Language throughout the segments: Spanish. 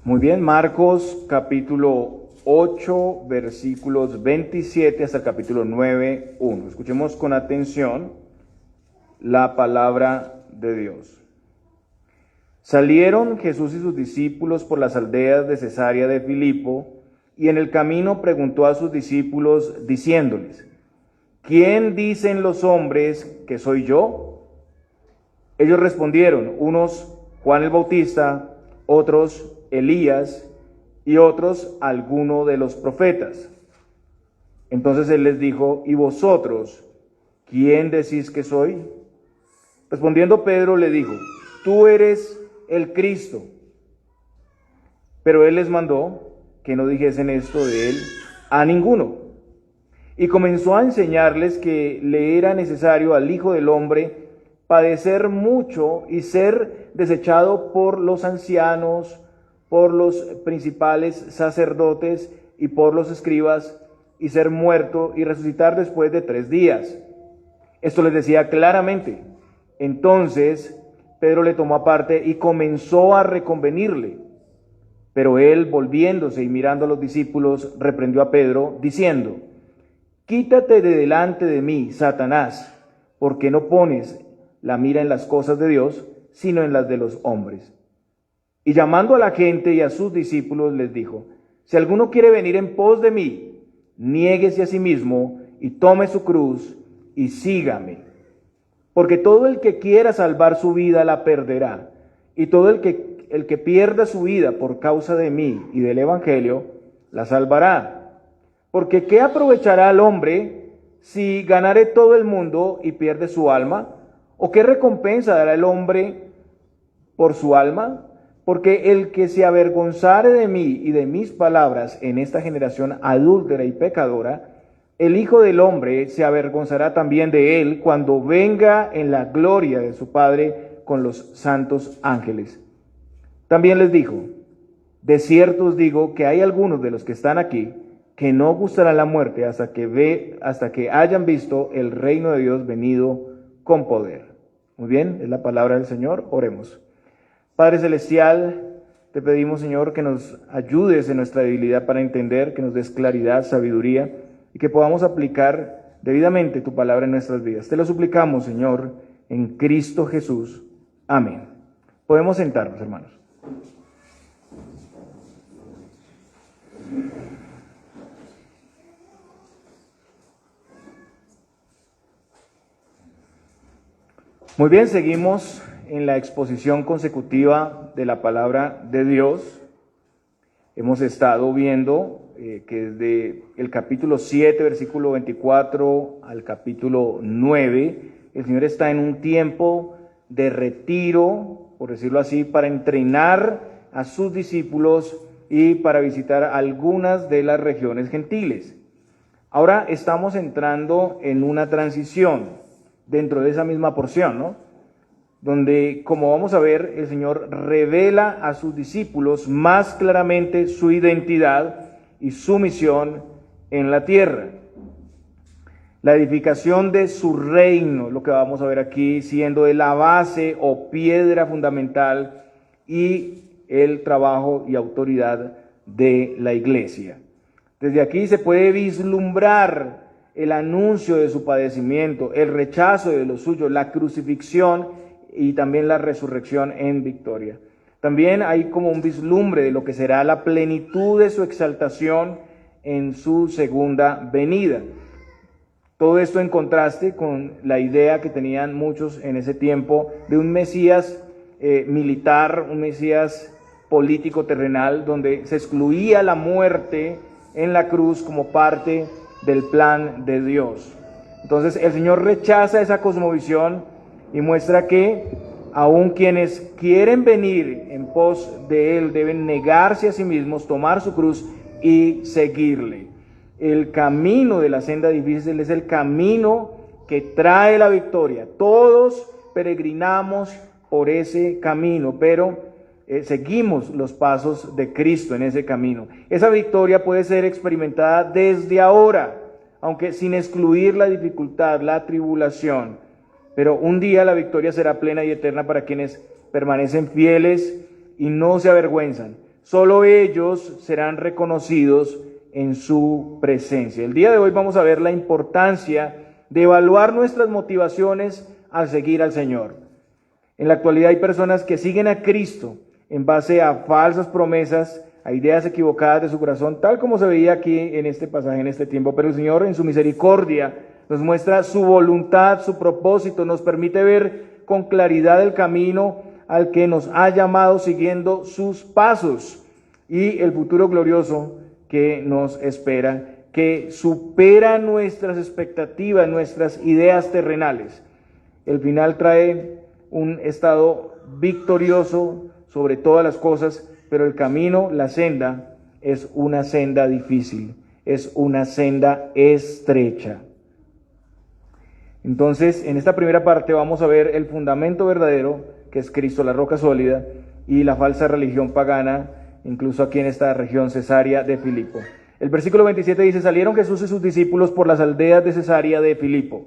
Muy bien, Marcos capítulo 8, versículos 27 hasta el capítulo 9, 1. Escuchemos con atención la palabra de Dios. Salieron Jesús y sus discípulos por las aldeas de Cesarea de Filipo, y en el camino preguntó a sus discípulos, diciéndoles, ¿quién dicen los hombres que soy yo? Ellos respondieron, unos Juan el Bautista, otros Elías, y otros alguno de los profetas. Entonces él les dijo, ¿y vosotros, quién decís que soy? Respondiendo Pedro le dijo, tú eres el Cristo. Pero él les mandó que no dijesen esto de él a ninguno. Y comenzó a enseñarles que le era necesario al Hijo del Hombre padecer mucho y ser desechado por los ancianos, por los principales sacerdotes y por los escribas, y ser muerto y resucitar después de 3 días. Esto les decía claramente. Entonces Pedro le tomó aparte y comenzó a reconvenirle. Pero él, volviéndose y mirando a los discípulos, reprendió a Pedro, diciendo, quítate de delante de mí, Satanás, porque no pones la mira en las cosas de Dios, sino en las de los hombres. Y llamando a la gente y a sus discípulos, les dijo, si alguno quiere venir en pos de mí, niéguese a sí mismo y tome su cruz y sígame. Porque todo el que quiera salvar su vida la perderá, y todo el que pierda su vida por causa de mí y del Evangelio, la salvará. Porque ¿qué aprovechará al hombre si ganare todo el mundo y pierde su alma? ¿O qué recompensa dará el hombre por su alma? Porque el que se avergonzare de mí y de mis palabras en esta generación adúltera y pecadora, el Hijo del Hombre se avergonzará también de él cuando venga en la gloria de su Padre con los santos ángeles. También les dijo, de cierto os digo que hay algunos de los que están aquí que no gustarán la muerte hasta que hayan visto el reino de Dios venido con poder. Muy bien, es la palabra del Señor. Oremos. Padre Celestial, te pedimos, Señor, que nos ayudes en nuestra debilidad para entender, que nos des claridad, sabiduría y que podamos aplicar debidamente tu palabra en nuestras vidas. Te lo suplicamos, Señor, en Cristo Jesús. Amén. Podemos sentarnos, hermanos. Muy bien, seguimos en la exposición consecutiva de la palabra de Dios. Hemos estado viendo que desde el capítulo 7, versículo 24 al capítulo 9, el Señor está en un tiempo de retiro, por decirlo así, para entrenar a sus discípulos y para visitar algunas de las regiones gentiles. Ahora estamos entrando en una transición dentro de esa misma porción, ¿no? Donde, como vamos a ver, el Señor revela a sus discípulos más claramente su identidad y su misión en la tierra. La edificación de su reino, lo que vamos a ver aquí, siendo de la base o piedra fundamental y el trabajo y autoridad de la iglesia. Desde aquí se puede vislumbrar el anuncio de su padecimiento, el rechazo de lo suyo, la crucifixión y también la resurrección en victoria. También hay como un vislumbre de lo que será la plenitud de su exaltación en su segunda venida. Todo esto en contraste con la idea que tenían muchos en ese tiempo de un Mesías militar, un Mesías político terrenal, donde se excluía la muerte en la cruz como parte del plan de Dios. Entonces el Señor rechaza esa cosmovisión y muestra que aun quienes quieren venir en pos de Él deben negarse a sí mismos, tomar su cruz y seguirle. El camino de la senda difícil es el camino que trae la victoria. Todos peregrinamos por ese camino, pero seguimos los pasos de Cristo en ese camino. Esa victoria puede ser experimentada desde ahora, aunque sin excluir la dificultad, la tribulación. Pero un día la victoria será plena y eterna para quienes permanecen fieles y no se avergüenzan, Solo ellos serán reconocidos en su presencia. El día de hoy vamos a ver la importancia de evaluar nuestras motivaciones al seguir al Señor. En la actualidad hay personas que siguen a Cristo en base a falsas promesas, a ideas equivocadas de su corazón, tal como se veía aquí en este pasaje, en este tiempo. Pero el Señor, en su misericordia, nos muestra su voluntad, su propósito, nos permite ver con claridad el camino al que nos ha llamado siguiendo sus pasos y el futuro glorioso que nos espera, que supera nuestras expectativas, nuestras ideas terrenales. El final trae un estado victorioso sobre todas las cosas, pero el camino, la senda, es una senda difícil, es una senda estrecha. Entonces, en esta primera parte vamos a ver el fundamento verdadero, que es Cristo, la roca sólida, y la falsa religión pagana, incluso aquí en esta región Cesarea de Filipo. El versículo 27 dice: salieron Jesús y sus discípulos por las aldeas de Cesarea de Filipo.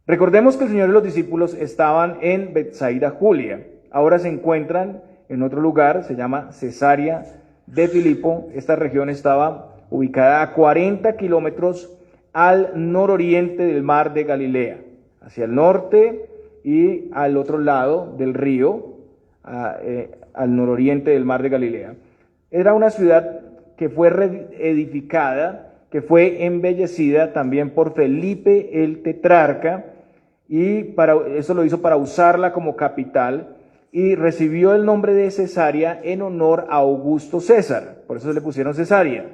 Recordemos que el Señor y los discípulos estaban en Betsaida Julia. Ahora se encuentran en otro lugar, se llama Cesarea de Filipo. Esta región estaba ubicada a 40 kilómetros al nororiente del mar de Galilea, hacia el norte y al otro lado del río, al nororiente del mar de Galilea. Era una ciudad que fue reedificada, que fue embellecida también por Felipe el tetrarca, y eso lo hizo para usarla como capital, y recibió el nombre de Cesarea en honor a Augusto César. Por eso le pusieron Cesarea,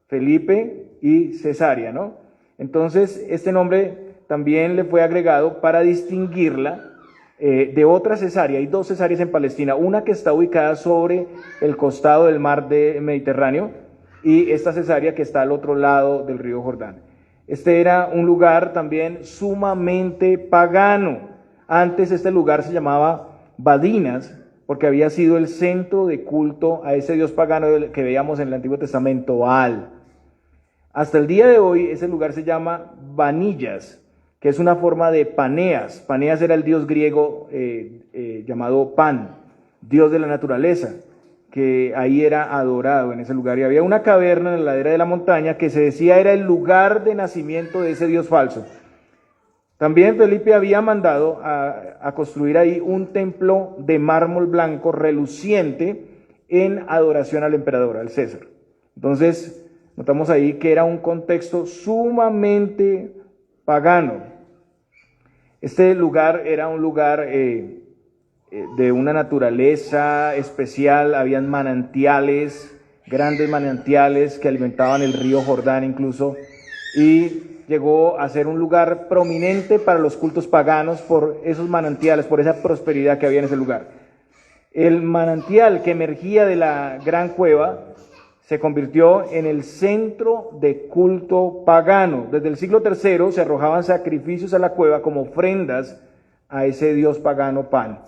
Felipe y Cesarea, ¿no? Entonces, este nombre también le fue agregado para distinguirla de otra Cesarea. Hay dos Cesareas en Palestina, una que está ubicada sobre el costado del mar Mediterráneo y esta Cesarea que está al otro lado del río Jordán. Este era un lugar también sumamente pagano. Antes este lugar se llamaba Badinas, porque había sido el centro de culto a ese dios pagano que veíamos en el Antiguo Testamento, Baal. Hasta el día de hoy ese lugar se llama Banillas, que es una forma de Paneas. Paneas era el dios griego llamado Pan, dios de la naturaleza, que ahí era adorado en ese lugar. Y había una caverna en la ladera de la montaña que se decía era el lugar de nacimiento de ese dios falso. También Felipe había mandado a construir ahí un templo de mármol blanco reluciente en adoración al emperador, al César. Entonces, notamos ahí que era un contexto sumamente pagano. Este lugar era un lugar de una naturaleza especial, habían manantiales, grandes manantiales que alimentaban el río Jordán incluso, y llegó a ser un lugar prominente para los cultos paganos por esos manantiales, por esa prosperidad que había en ese lugar. El manantial que emergía de la gran cueva se convirtió en el centro de culto pagano. Desde el siglo III se arrojaban sacrificios a la cueva como ofrendas a ese dios pagano Pan.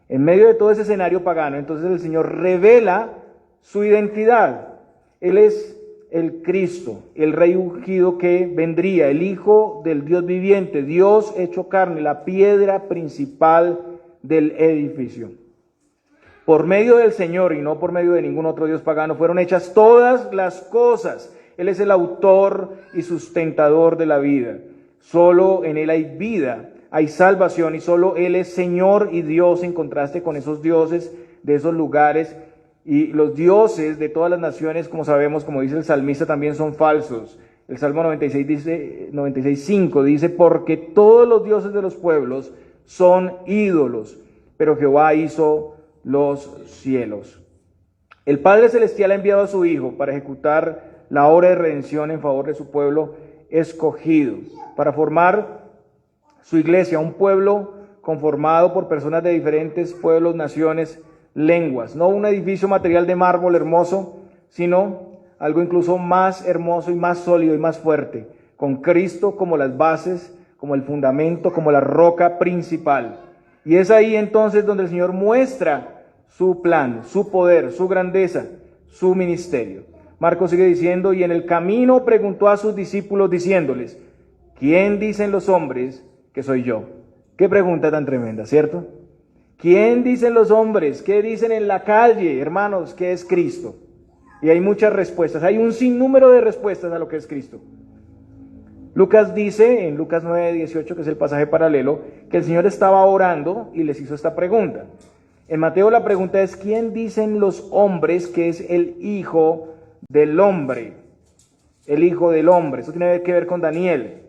En medio de todo ese escenario pagano, entonces el Señor revela su identidad. Él es el Cristo, el Rey ungido que vendría, el Hijo del Dios viviente, Dios hecho carne, la piedra principal del edificio. Por medio del Señor y no por medio de ningún otro dios pagano fueron hechas todas las cosas. Él es el autor y sustentador de la vida. Solo en Él hay vida, hay salvación y solo Él es Señor y Dios en contraste con esos dioses de esos lugares. Y los dioses de todas las naciones, como sabemos, como dice el salmista, también son falsos. El Salmo 96:5 dice, porque todos los dioses de los pueblos son ídolos, pero Jehová hizo los cielos. El Padre Celestial ha enviado a su Hijo para ejecutar la obra de redención en favor de su pueblo escogido, para formar su iglesia, un pueblo conformado por personas de diferentes pueblos, naciones, lenguas. No un edificio material de mármol hermoso, sino algo incluso más hermoso y más sólido y más fuerte, con Cristo como las bases, como el fundamento, como la roca principal. Y es ahí entonces donde el Señor muestra su plan, su poder, su grandeza, su ministerio. Marcos sigue diciendo, y en el camino preguntó a sus discípulos diciéndoles, ¿quién dicen los hombres que soy yo? Qué pregunta tan tremenda, ¿cierto? ¿Quién dicen los hombres? ¿Qué dicen en la calle, hermanos? ¿Qué es Cristo? Y hay muchas respuestas, hay un sinnúmero de respuestas a lo que es Cristo. Lucas dice, en Lucas 9:18, que es el pasaje paralelo, que el Señor estaba orando y les hizo esta pregunta. En Mateo la pregunta es, ¿quién dicen los hombres que es el Hijo del Hombre? El Hijo del Hombre, eso tiene que ver con Daniel.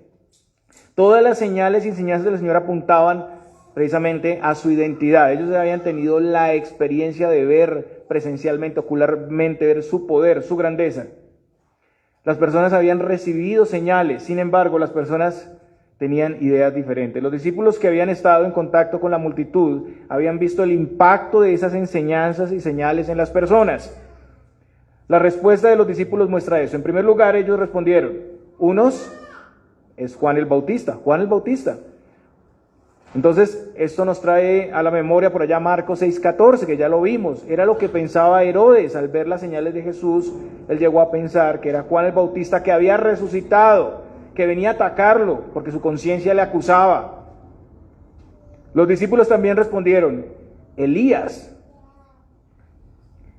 Todas las señales y enseñanzas del Señor apuntaban precisamente a su identidad. Ellos habían tenido la experiencia de ver presencialmente, ocularmente, ver su poder, su grandeza. Las personas habían recibido señales, sin embargo, las personas tenían ideas diferentes. Los discípulos que habían estado en contacto con la multitud habían visto el impacto de esas enseñanzas y señales en las personas. La respuesta de los discípulos muestra eso. En primer lugar, ellos respondieron, unos es Juan el Bautista, Entonces, esto nos trae a la memoria por allá Marcos 6:14, que ya lo vimos. Era lo que pensaba Herodes al ver las señales de Jesús. Él llegó a pensar que era Juan el Bautista que había resucitado, que venía a atacarlo, porque su conciencia le acusaba. Los discípulos también respondieron, Elías.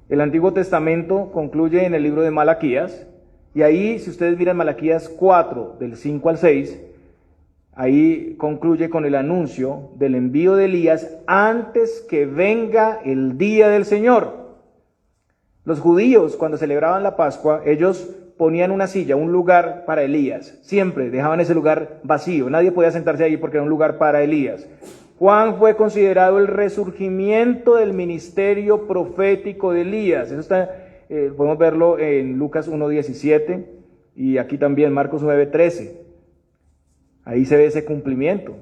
El Antiguo Testamento concluye en el libro de Malaquías, y ahí, si ustedes miran Malaquías 4, del 5 al 6, ahí concluye con el anuncio del envío de Elías antes que venga el día del Señor. Los judíos, cuando celebraban la Pascua, ellos ponían una silla, un lugar para Elías. Siempre dejaban ese lugar vacío. Nadie podía sentarse ahí porque era un lugar para Elías. Juan fue considerado el resurgimiento del ministerio profético de Elías. Eso está, podemos verlo en Lucas 1:17 y aquí también Marcos 9:13. Ahí se ve ese cumplimiento.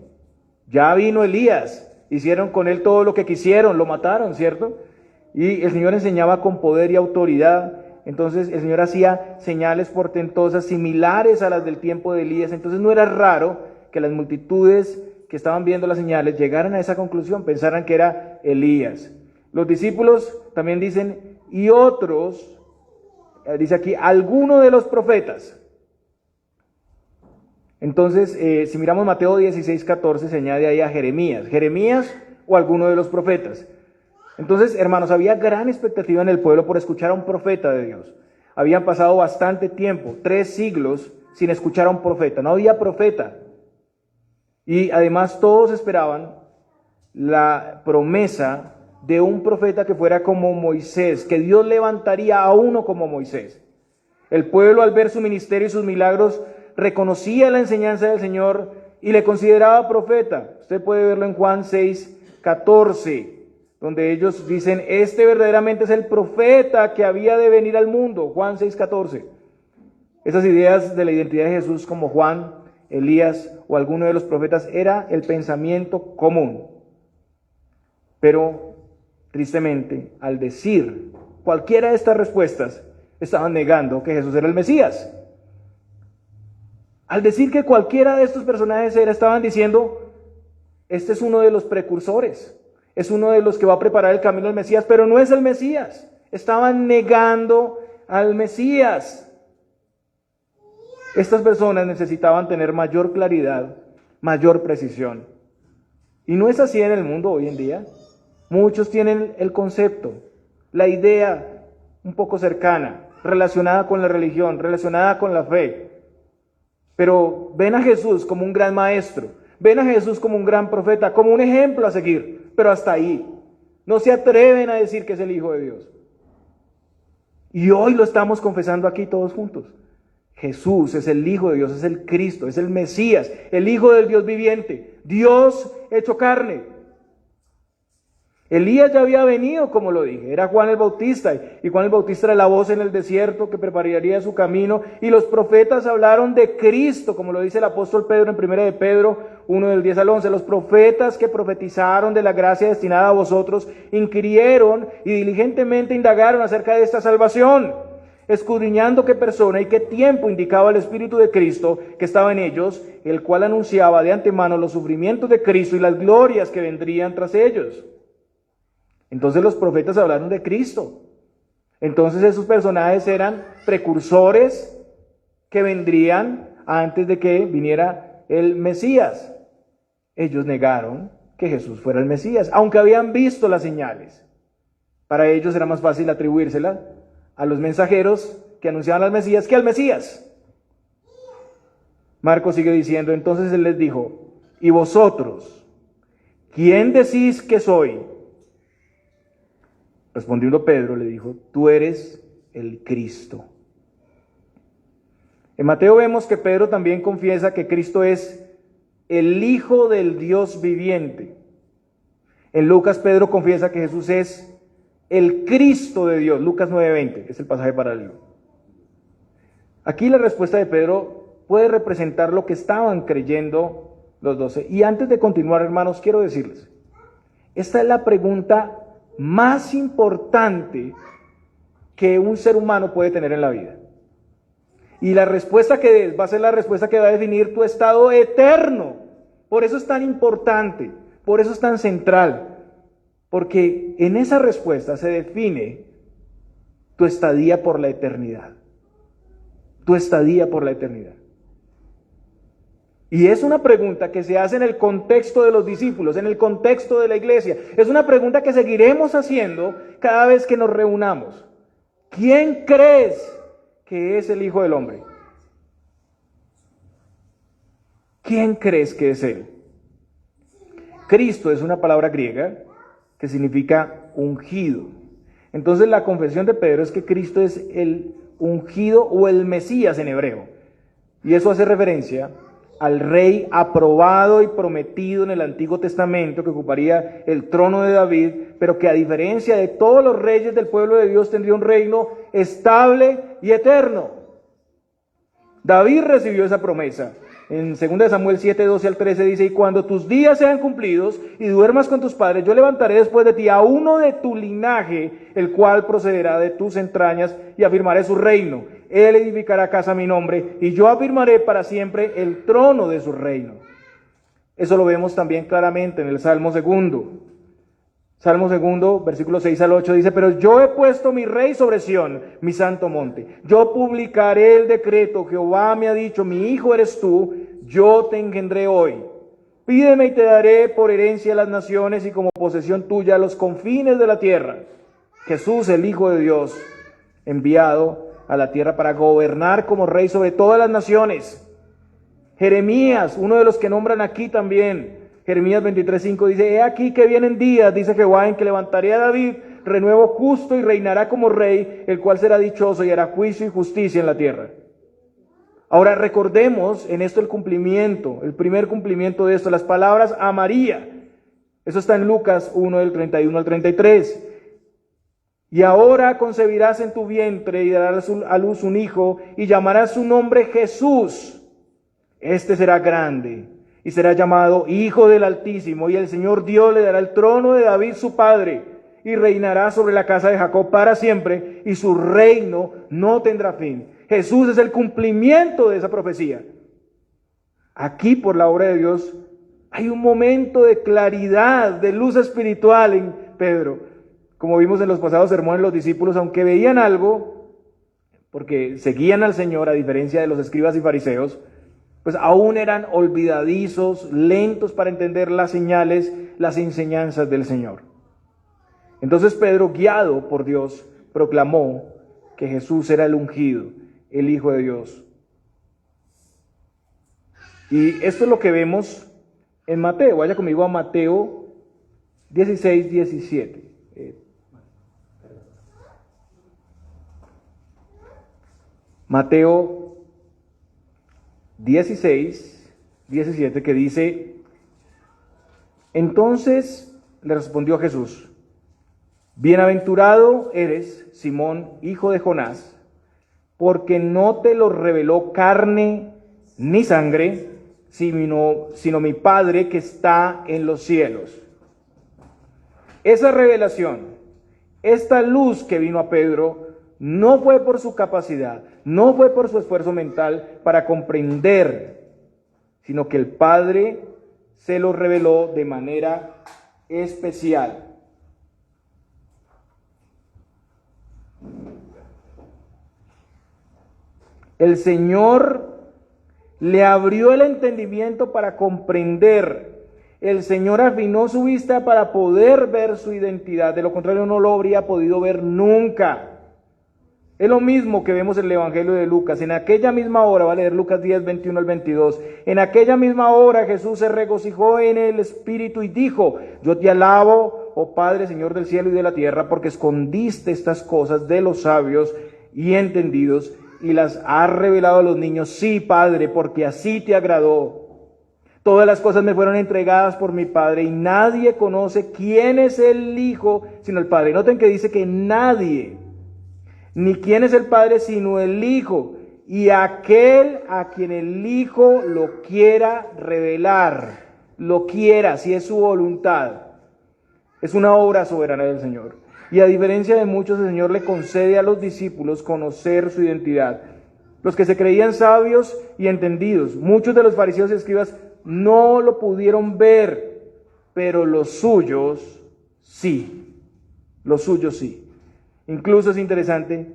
Ya vino Elías, hicieron con él todo lo que quisieron, lo mataron, ¿cierto? Y el Señor enseñaba con poder y autoridad. Entonces el Señor hacía señales portentosas similares a las del tiempo de Elías. Entonces no era raro que las multitudes que estaban viendo las señales llegaran a esa conclusión, pensaran que era Elías. Los discípulos también dicen, y otros, dice aquí, alguno de los profetas. Entonces, si miramos Mateo 16:14, se añade ahí a Jeremías o alguno de los profetas. Entonces, hermanos, había gran expectativa en el pueblo por escuchar a un profeta de Dios. Habían pasado bastante tiempo, 3 siglos, sin escuchar a un profeta. No había profeta. Y además todos esperaban la promesa de un profeta que fuera como Moisés, que Dios levantaría a uno como Moisés. El pueblo, al ver su ministerio y sus milagros, reconocía la enseñanza del Señor y le consideraba profeta. Usted puede verlo en Juan 6:14, donde ellos dicen, este verdaderamente es el profeta que había de venir al mundo. Juan 6:14. Esas ideas de la identidad de Jesús como Juan, Elías o alguno de los profetas era el pensamiento común. Pero, tristemente, al decir cualquiera de estas respuestas, estaban negando que Jesús era el Mesías. Al decir que cualquiera de estos personajes estaban diciendo, este es uno de los precursores, es uno de los que va a preparar el camino al Mesías, pero no es el Mesías. Estaban negando al Mesías. Estas personas necesitaban tener mayor claridad, mayor precisión. Y no es así en el mundo hoy en día. Muchos tienen el concepto, la idea un poco cercana, relacionada con la religión, relacionada con la fe. Pero ven a Jesús como un gran maestro, ven a Jesús como un gran profeta, como un ejemplo a seguir, pero hasta ahí. No se atreven a decir que es el Hijo de Dios. Y hoy lo estamos confesando aquí todos juntos. Jesús es el Hijo de Dios, es el Cristo, es el Mesías, el Hijo del Dios viviente, Dios hecho carne. Elías ya había venido, como lo dije, era Juan el Bautista, y Juan el Bautista era la voz en el desierto que prepararía su camino, y los profetas hablaron de Cristo, como lo dice el apóstol Pedro en 1 de Pedro 1 del 10 al 11, los profetas que profetizaron de la gracia destinada a vosotros, inquirieron y diligentemente indagaron acerca de esta salvación, escudriñando qué persona y qué tiempo indicaba el Espíritu de Cristo que estaba en ellos, el cual anunciaba de antemano los sufrimientos de Cristo y las glorias que vendrían tras ellos. Entonces los profetas hablaron de Cristo. Entonces esos personajes eran precursores que vendrían antes de que viniera el Mesías. Ellos negaron que Jesús fuera el Mesías, aunque habían visto las señales. Para ellos era más fácil atribuírsela a los mensajeros que anunciaban al Mesías que al Mesías. Marcos sigue diciendo, entonces él les dijo, ¿y vosotros, quién decís que soy? Respondiendo Pedro le dijo, tú eres el Cristo. En Mateo vemos que Pedro también confiesa que Cristo es el Hijo del Dios viviente. En Lucas Pedro confiesa que Jesús es el Cristo de Dios. Lucas 9:20 es el pasaje paralelo. Aquí la respuesta de Pedro puede representar lo que estaban creyendo los 12. Y antes de continuar, hermanos, quiero decirles, esta es la pregunta más importante que un ser humano puede tener en la vida. Y la respuesta que des va a ser la respuesta que va a definir tu estado eterno. Por eso es tan importante, por eso es tan central. Porque en esa respuesta se define tu estadía por la eternidad. Tu estadía por la eternidad. Y es una pregunta que se hace en el contexto de los discípulos, en el contexto de la iglesia. Es una pregunta que seguiremos haciendo cada vez que nos reunamos. ¿Quién crees que es el Hijo del Hombre? ¿Quién crees que es Él? Cristo es una palabra griega que significa ungido. Entonces la confesión de Pedro es que Cristo es el ungido o el Mesías en hebreo. Y eso hace referencia al rey aprobado y prometido en el Antiguo Testamento que ocuparía el trono de David, pero que a diferencia de todos los reyes del pueblo de Dios tendría un reino estable y eterno. David recibió esa promesa. En 2 Samuel 7:12 al 13 dice, y cuando tus días sean cumplidos y duermas con tus padres, yo levantaré después de ti a uno de tu linaje, el cual procederá de tus entrañas, y afirmaré su reino. Él edificará casa a mi nombre, y yo afirmaré para siempre el trono de su reino. Eso lo vemos también claramente en el Salmo 2. Salmo 2, versículos 6 al 8 dice, pero yo he puesto mi rey sobre Sión, mi santo monte. Yo publicaré el decreto, Jehová me ha dicho, mi hijo eres tú, yo te engendré hoy. Pídeme y te daré por herencia a las naciones y como posesión tuya los confines de la tierra. Jesús, el Hijo de Dios, enviado a la tierra para gobernar como rey sobre todas las naciones. Jeremías, uno de los que nombran aquí también, Jeremías 23:5 dice, he aquí que vienen días, dice Jehová, en que levantaré a David, renuevo justo y reinará como rey, el cual será dichoso y hará juicio y justicia en la tierra. Ahora recordemos en esto el cumplimiento, el primer cumplimiento de esto, las palabras a María. Eso está en Lucas 1 del 31 al 33. Y ahora concebirás en tu vientre y darás a luz un hijo y llamarás su nombre Jesús. Este será grande y será llamado Hijo del Altísimo, y el Señor Dios le dará el trono de David su padre, y reinará sobre la casa de Jacob para siempre, y su reino no tendrá fin. Jesús es el cumplimiento de esa profecía. Aquí, por la obra de Dios, hay un momento de claridad, de luz espiritual en Pedro. Como vimos en los pasados sermones, los discípulos, aunque veían algo, porque seguían al Señor, a diferencia de los escribas y fariseos, pues aún eran olvidadizos, lentos para entender las señales, las enseñanzas del Señor. Entonces Pedro, guiado por Dios, proclamó que Jesús era el ungido, el Hijo de Dios. Y esto es lo que vemos en Mateo. Vaya conmigo a Mateo 16:17. Mateo 16:17, que dice, entonces le respondió Jesús, bienaventurado eres, Simón, hijo de Jonás, porque no te lo reveló carne ni sangre, sino mi Padre que está en los cielos. Esa revelación, esta luz que vino a Pedro, no fue por su capacidad, no fue por su esfuerzo mental para comprender, sino que el Padre se lo reveló de manera especial. El Señor le abrió el entendimiento para comprender El Señor afinó su vista para poder ver su identidad. De lo contrario, no lo habría podido ver nunca. Es lo mismo que vemos en el Evangelio de Lucas. En aquella misma hora, va a leer Lucas 10, 21 al 22. En aquella misma hora Jesús se regocijó en el Espíritu y dijo: yo te alabo, oh Padre, Señor del cielo y de la tierra, porque escondiste estas cosas de los sabios y entendidos y las has revelado a los niños. Sí, Padre, porque así te agradó. Todas las cosas me fueron entregadas por mi Padre y nadie conoce quién es el Hijo sino el Padre. Noten que dice que nadie, ni quién es el Padre sino el Hijo, y aquel a quien el Hijo lo quiera revelar, lo quiera, si es su voluntad. Es una obra soberana del Señor. Y a diferencia de muchos, el Señor le concede a los discípulos conocer su identidad. Los que se creían sabios y entendidos, muchos de los fariseos y escribas no lo pudieron ver, pero los suyos sí. Los suyos sí. Incluso es interesante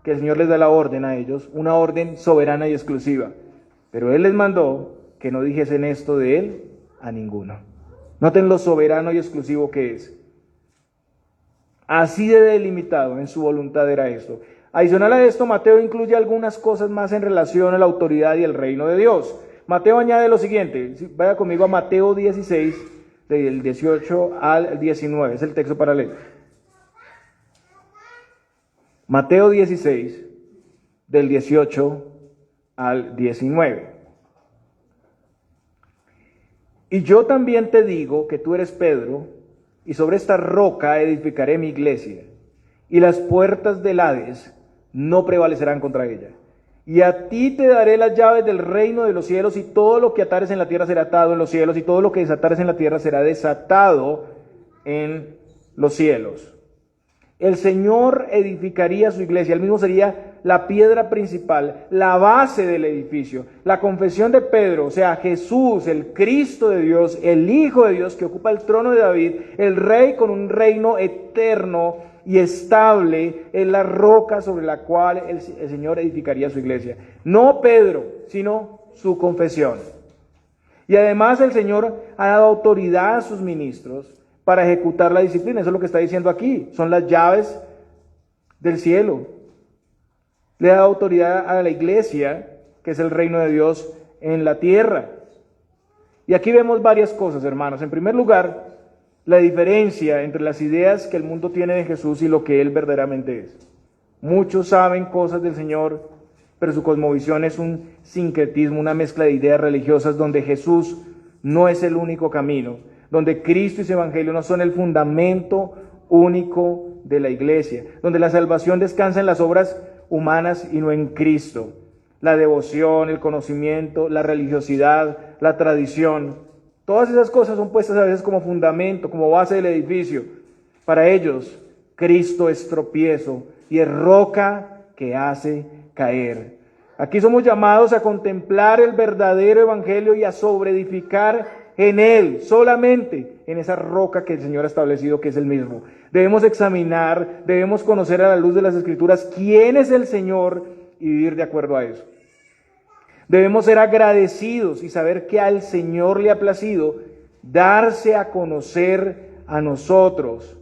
que el Señor les da la orden a ellos, una orden soberana y exclusiva. Pero Él les mandó que no dijesen esto de Él a ninguno. Noten lo soberano y exclusivo que es. Así de delimitado en su voluntad era esto. Adicional a esto, Mateo incluye algunas cosas más en relación a la autoridad y el reino de Dios. Mateo añade lo siguiente, vaya conmigo a Mateo 16, del 18 al 19, es el texto para leer. Mateo 16, del 18 al 19. Y yo también te digo que tú eres Pedro, y sobre esta roca edificaré mi iglesia, y las puertas del Hades no prevalecerán contra ella. Y a ti te daré las llaves del reino de los cielos, y todo lo que atares en la tierra será atado en los cielos, y todo lo que desatares en la tierra será desatado en los cielos. El Señor edificaría su iglesia, Él mismo sería la piedra principal, la base del edificio. La confesión de Pedro, o sea, Jesús, el Cristo de Dios, el Hijo de Dios que ocupa el trono de David, el Rey con un reino eterno y estable, es la roca sobre la cual el Señor edificaría su iglesia. No Pedro, sino su confesión. Y además el Señor ha dado autoridad a sus ministros para ejecutar la disciplina. Eso es lo que está diciendo aquí. Son las llaves del cielo. Le ha dado autoridad a la iglesia, que es el reino de Dios en la tierra. Y aquí vemos varias cosas, hermanos. En primer lugar, la diferencia entre las ideas que el mundo tiene de Jesús y lo que Él verdaderamente es. Muchos saben cosas del Señor, pero su cosmovisión es un sincretismo, una mezcla de ideas religiosas donde Jesús no es el único camino, donde Cristo y su Evangelio no son el fundamento único de la iglesia, donde la salvación descansa en las obras humanas y no en Cristo. La devoción, el conocimiento, la religiosidad, la tradición, todas esas cosas son puestas a veces como fundamento, como base del edificio. Para ellos, Cristo es tropiezo y es roca que hace caer. Aquí somos llamados a contemplar el verdadero evangelio y a sobreedificar en él, solamente en esa roca que el Señor ha establecido, que es el mismo. Debemos examinar, debemos conocer a la luz de las Escrituras quién es el Señor y vivir de acuerdo a eso. Debemos ser agradecidos y saber que al Señor le ha placido darse a conocer a nosotros.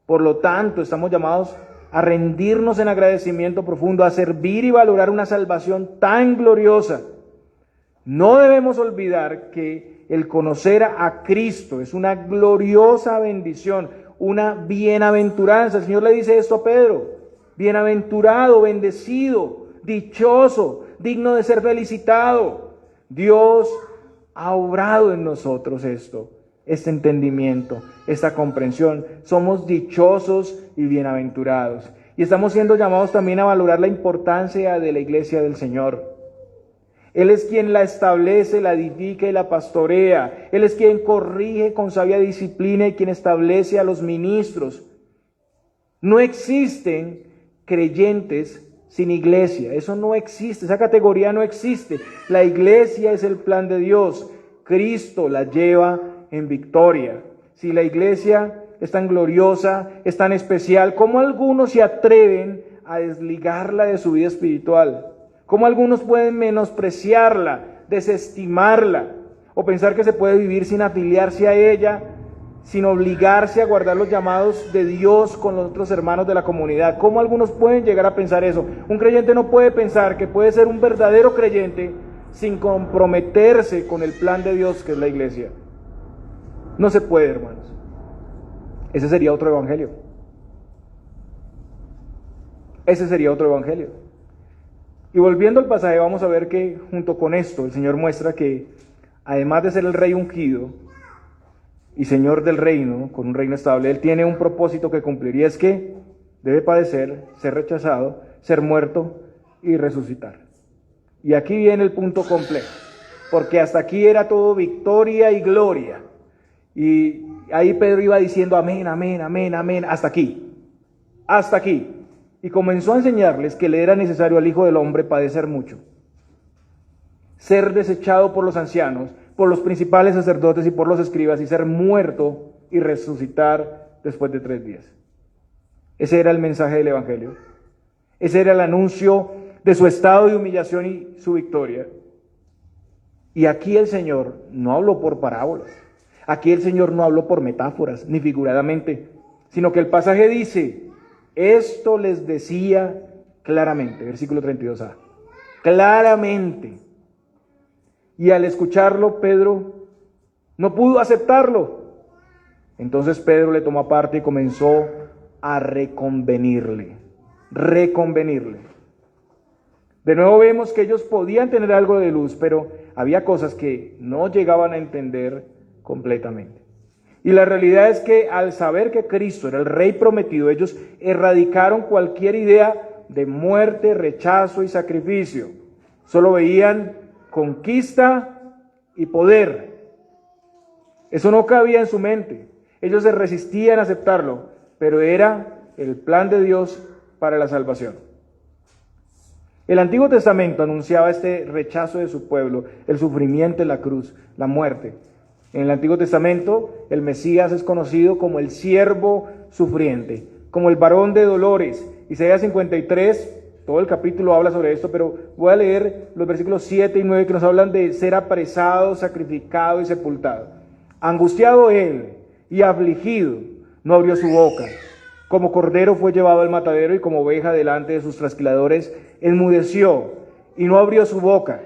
Por lo tanto, estamos llamados a rendirnos en agradecimiento profundo, a servir y valorar una salvación tan gloriosa. No debemos olvidar que el conocer a Cristo es una gloriosa bendición, una bienaventuranza. El Señor le dice esto a Pedro: bienaventurado, bendecido, dichoso, digno de ser felicitado. Dios ha obrado en nosotros esto, este entendimiento, esta comprensión. Somos dichosos y bienaventurados. Y estamos siendo llamados también a valorar la importancia de la iglesia del Señor. Él es quien la establece, la edifica y la pastorea. Él es quien corrige con sabia disciplina y quien establece a los ministros. No existen creyentes sin iglesia. Eso no existe, esa categoría no existe. La iglesia es el plan de Dios. Cristo la lleva en victoria. Si la iglesia es tan gloriosa, es tan especial, ¿cómo algunos se atreven a desligarla de su vida espiritual? ¿Cómo algunos pueden menospreciarla, desestimarla? o pensar que se puede vivir sin afiliarse a ella, sin obligarse a guardar los llamados de Dios con los otros hermanos de la comunidad. ¿Cómo algunos pueden llegar a pensar eso? Un creyente no puede pensar que puede ser un verdadero creyente sin comprometerse con el plan de Dios que es la iglesia. No se puede, hermanos. Ese sería otro evangelio. Ese sería otro evangelio. Y volviendo al pasaje, vamos a ver que junto con esto el Señor muestra que además de ser el rey ungido y señor del reino, con un reino estable, Él tiene un propósito que cumplir, y es que debe padecer, ser rechazado, ser muerto y resucitar. Y aquí viene el punto complejo, porque hasta aquí era todo victoria y gloria. Y ahí Pedro iba diciendo amén, amén, amén, amén, hasta aquí, hasta aquí. Y comenzó a enseñarles que le era necesario al Hijo del Hombre padecer mucho, ser desechado por los ancianos, por los principales sacerdotes y por los escribas, y ser muerto y resucitar después de 3 días. Ese era el mensaje del Evangelio. Ese era el anuncio de su estado de humillación y su victoria. Y aquí el Señor no habló por parábolas. Aquí el Señor no habló por metáforas, ni figuradamente, sino que el pasaje dice: esto les decía claramente, versículo 32a, claramente. Y al escucharlo, Pedro no pudo aceptarlo. Entonces Pedro le tomó aparte y comenzó a reconvenirle. De nuevo vemos que ellos podían tener algo de luz, pero había cosas que no llegaban a entender completamente. Y la realidad es que al saber que Cristo era el Rey prometido, ellos erradicaron cualquier idea de muerte, rechazo y sacrificio. Solo veían conquista y poder. Eso no cabía en su mente. Ellos se resistían a aceptarlo, pero era el plan de Dios para la salvación. El Antiguo Testamento anunciaba este rechazo de su pueblo, el sufrimiento en la cruz, la muerte. En el Antiguo Testamento, el Mesías es conocido como el siervo sufriente, como el varón de dolores. Isaías 53, todo el capítulo habla sobre esto, pero voy a leer los versículos 7 y 9 que nos hablan de ser apresado, sacrificado y sepultado. Angustiado él y afligido, no abrió su boca. Como cordero fue llevado al matadero y como oveja delante de sus trasquiladores, enmudeció y no abrió su boca.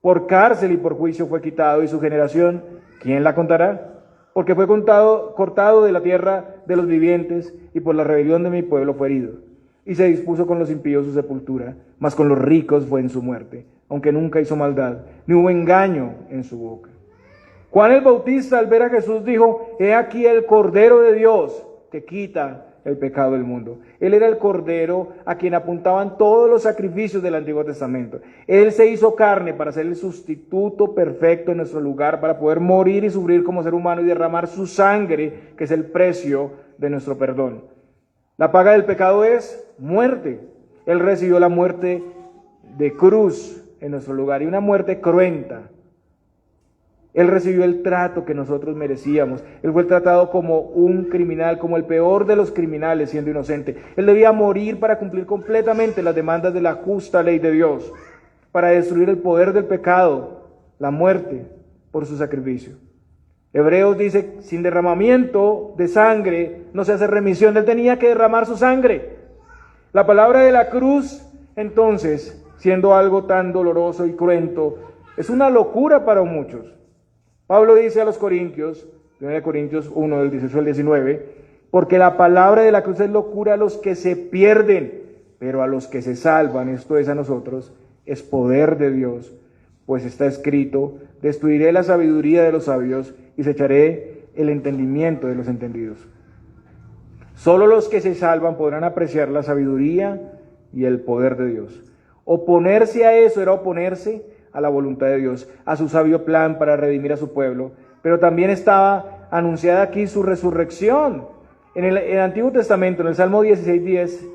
Por cárcel y por juicio fue quitado, y su generación, ¿quién la contará? Porque fue cortado de la tierra de los vivientes, y por la rebelión de mi pueblo fue herido. Y se dispuso con los impíos su sepultura, mas con los ricos fue en su muerte, aunque nunca hizo maldad, ni hubo engaño en su boca. Juan el Bautista, al ver a Jesús, dijo: he aquí el Cordero de Dios que quita el pecado del mundo. Él era el Cordero a quien apuntaban todos los sacrificios del Antiguo Testamento. Él se hizo carne para ser el sustituto perfecto en nuestro lugar, para poder morir y sufrir como ser humano y derramar su sangre, que es el precio de nuestro perdón. La paga del pecado es muerte. Él recibió la muerte de cruz en nuestro lugar, y una muerte cruenta. Él recibió el trato que nosotros merecíamos. Él fue tratado como un criminal, como el peor de los criminales, siendo inocente. Él debía morir para cumplir completamente las demandas de la justa ley de Dios, para destruir el poder del pecado, la muerte, por su sacrificio. Hebreos dice: sin derramamiento de sangre no se hace remisión. Él tenía que derramar su sangre. La palabra de la cruz, entonces, siendo algo tan doloroso y cruento, es una locura para muchos. Pablo dice a los Corintios, 1 Corintios 1, del 18 al 19, porque la palabra de la cruz es locura a los que se pierden, pero a los que se salvan, esto es a nosotros, es poder de Dios. Pues está escrito: destruiré la sabiduría de los sabios y desecharé el entendimiento de los entendidos. Solo los que se salvan podrán apreciar la sabiduría y el poder de Dios. Oponerse a eso era oponerse a la voluntad de Dios, a su sabio plan para redimir a su pueblo. Pero también estaba anunciada aquí su resurrección. En el Antiguo Testamento, en el Salmo 16:10,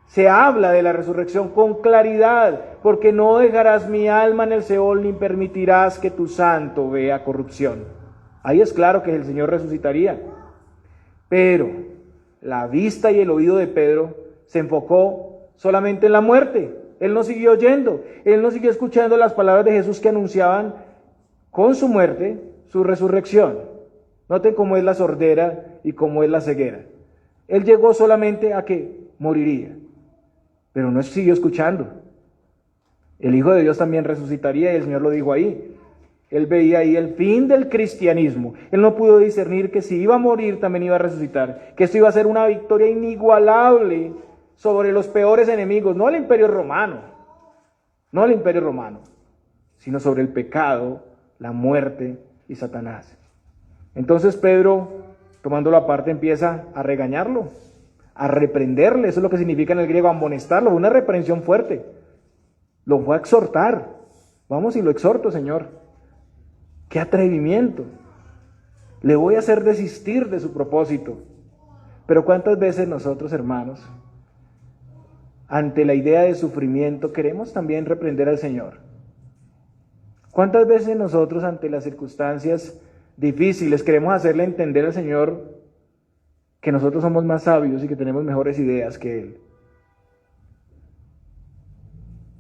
se habla de la resurrección con claridad, porque no dejarás mi alma en el Seol, ni permitirás que tu santo vea corrupción. Ahí es claro que el Señor resucitaría. Pero la vista y el oído de Pedro se enfocó solamente en la muerte. Él no siguió oyendo, él no siguió escuchando las palabras de Jesús que anunciaban con su muerte, su resurrección. Noten cómo es la sordera y cómo es la ceguera. Él llegó solamente a que moriría, pero no siguió escuchando. El Hijo de Dios también resucitaría y el Señor lo dijo ahí. Él veía ahí el fin del cristianismo. Él no pudo discernir que si iba a morir también iba a resucitar, que esto iba a ser una victoria inigualable sobre los peores enemigos, no el imperio romano, no el imperio romano, sino sobre el pecado, la muerte y Satanás. Entonces Pedro, tomándolo aparte, empieza a regañarlo, a reprenderle. Eso es lo que significa en el griego amonestarlo, una reprensión fuerte. Lo fue a exhortar. Vamos y lo exhorto, Señor. ¡Qué atrevimiento! Le voy a hacer desistir de su propósito. Pero ¿cuántas veces nosotros, hermanos, ante la idea de sufrimiento, queremos también reprender al Señor? ¿Cuántas veces nosotros, ante las circunstancias difíciles, queremos hacerle entender al Señor que nosotros somos más sabios y que tenemos mejores ideas que Él?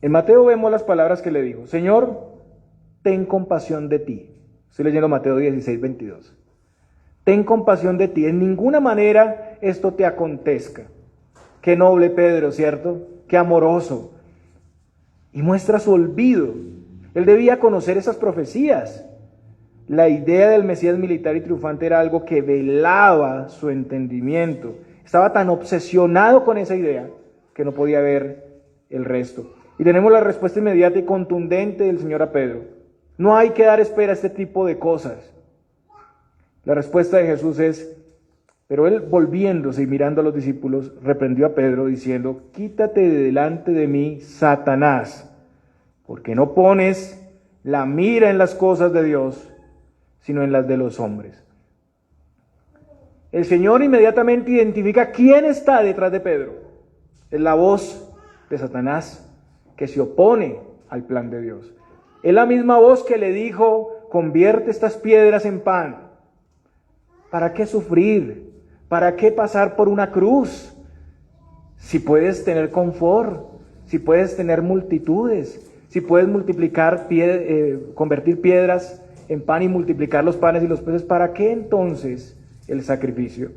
En Mateo vemos las palabras que le dijo: Señor, ten compasión de ti. Estoy leyendo Mateo 16, 22. Ten compasión de ti, en ninguna manera esto te acontezca. Qué noble Pedro, ¿cierto? Qué amoroso. Y muestra su olvido. Él debía conocer esas profecías. La idea del Mesías militar y triunfante era algo que velaba su entendimiento. Estaba tan obsesionado con esa idea que no podía ver el resto. Y tenemos la respuesta inmediata y contundente del Señor a Pedro. No hay que dar espera a este tipo de cosas. La respuesta de Jesús es: pero él, volviéndose y mirando a los discípulos, reprendió a Pedro diciendo: quítate de delante de mí, Satanás, porque no pones la mira en las cosas de Dios, sino en las de los hombres. El Señor inmediatamente identifica quién está detrás de Pedro. Es la voz de Satanás que se opone al plan de Dios. Es la misma voz que le dijo: convierte estas piedras en pan. ¿Para qué sufrir? ¿Para qué pasar por una cruz? Si puedes tener confort, si puedes tener multitudes, si puedes convertir piedras en pan y multiplicar los panes y los peces, ¿para qué entonces el sacrificio?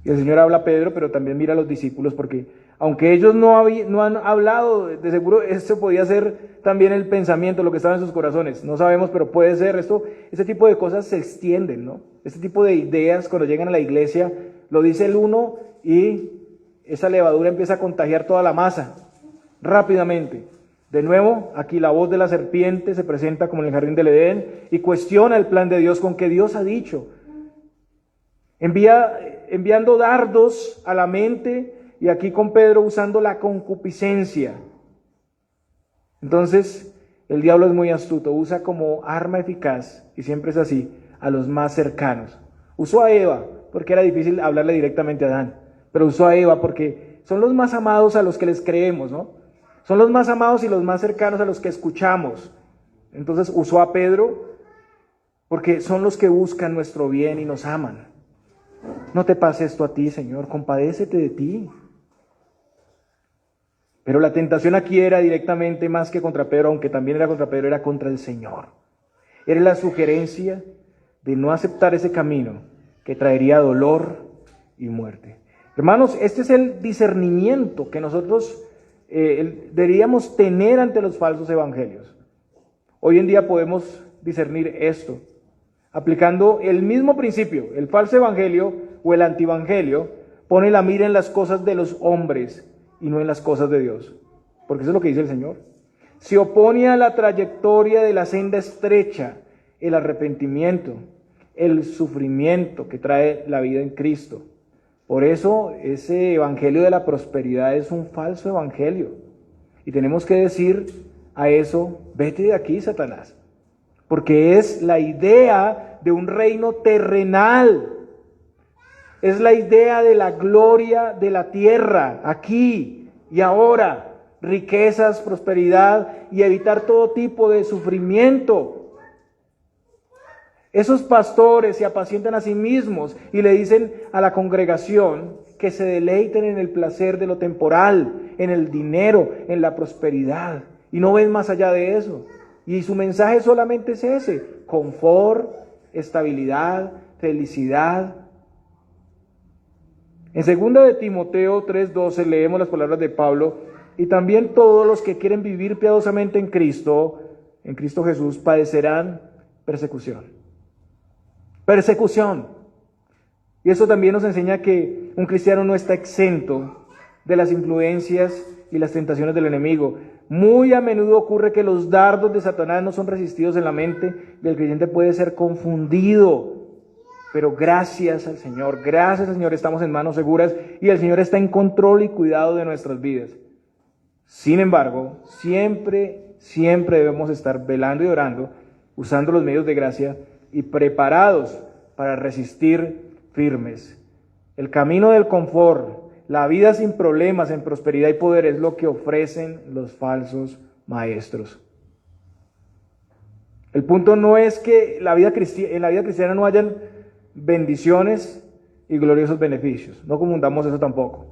Y el Señor habla a Pedro, pero también mira a los discípulos, porque aunque ellos no han hablado, de seguro esto podía ser también el pensamiento, lo que estaba en sus corazones. No sabemos, pero puede ser esto. Este tipo de cosas se extienden, ¿no? Este tipo de ideas, cuando llegan a la iglesia, lo dice el uno y esa levadura empieza a contagiar toda la masa rápidamente. De nuevo, aquí la voz de la serpiente se presenta como en el jardín del Edén y cuestiona el plan de Dios con que Dios ha dicho. Enviando dardos a la mente, y aquí con Pedro usando la concupiscencia. Entonces, el diablo es muy astuto, usa como arma eficaz, y siempre es así, a los más cercanos. Usó a Eva, porque era difícil hablarle directamente a Adán, pero usó a Eva porque son los más amados a los que les creemos, ¿no? Son los más amados y los más cercanos a los que escuchamos. Entonces usó a Pedro porque son los que buscan nuestro bien y nos aman. No te pase esto a ti, Señor, compadécete de ti. Pero la tentación aquí era directamente más que contra Pedro, aunque también era contra Pedro, era contra el Señor. Era la sugerencia de no aceptar ese camino que traería dolor y muerte. Hermanos, este es el discernimiento que nosotros deberíamos tener ante los falsos evangelios. Hoy en día podemos discernir esto, aplicando el mismo principio. El falso evangelio o el antievangelio pone la mira en las cosas de los hombres y no en las cosas de Dios, porque eso es lo que dice el Señor. Se opone a la trayectoria de la senda estrecha, el arrepentimiento, el sufrimiento que trae la vida en Cristo. Por eso ese evangelio de la prosperidad es un falso evangelio. Y tenemos que decir a eso: vete de aquí, Satanás. Porque es la idea de un reino terrenal. Es la idea de la gloria de la tierra, aquí y ahora. Riquezas, prosperidad y evitar todo tipo de sufrimiento. Esos pastores se apacientan a sí mismos y le dicen a la congregación que se deleiten en el placer de lo temporal, en el dinero, en la prosperidad. Y no ven más allá de eso. Y su mensaje solamente es ese: confort, estabilidad, felicidad. En 2 de Timoteo 3:12 leemos las palabras de Pablo: y también todos los que quieren vivir piadosamente en Cristo Jesús, padecerán persecución. Persecución. Y eso también nos enseña que un cristiano no está exento de las influencias y las tentaciones del enemigo. Muy a menudo ocurre que los dardos de Satanás no son resistidos en la mente del creyente, puede ser confundido. Pero gracias al Señor, estamos en manos seguras y el Señor está en control y cuidado de nuestras vidas. Sin embargo, siempre debemos estar velando y orando, usando los medios de gracia y preparados para resistir firmes. El camino del confort, la vida sin problemas, en prosperidad y poder, es lo que ofrecen los falsos maestros. El punto no es que en la vida cristiana no hayan bendiciones y gloriosos beneficios. No confundamos eso tampoco.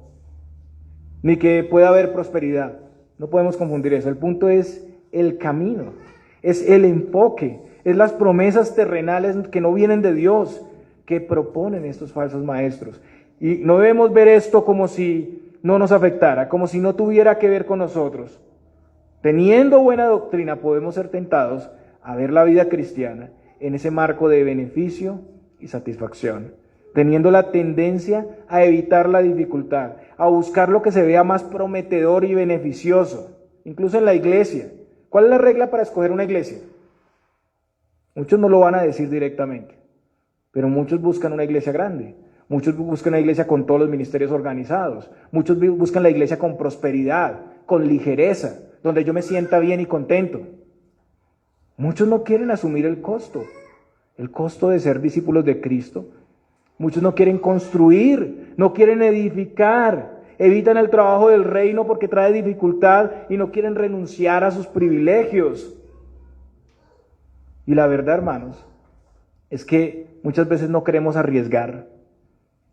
Ni que pueda haber prosperidad. No podemos confundir eso. El punto es el camino, es el enfoque, es las promesas terrenales que no vienen de Dios, que proponen estos falsos maestros. Y no debemos ver esto como si no nos afectara, como si no tuviera que ver con nosotros. Teniendo buena doctrina, podemos ser tentados a ver la vida cristiana en ese marco de beneficio y satisfacción, teniendo la tendencia a evitar la dificultad, a buscar lo que se vea más prometedor y beneficioso, incluso en la iglesia. ¿Cuál es la regla para escoger una iglesia? Muchos no lo van a decir directamente, pero muchos buscan una iglesia grande, muchos buscan una iglesia con todos los ministerios organizados, muchos buscan la iglesia con prosperidad, con ligereza, donde yo me sienta bien y contento. Muchos no quieren asumir el costo de ser discípulos de Cristo. Muchos no quieren construir, no quieren edificar, evitan el trabajo del reino porque trae dificultad y no quieren renunciar a sus privilegios. Y la verdad, hermanos, es que muchas veces no queremos arriesgar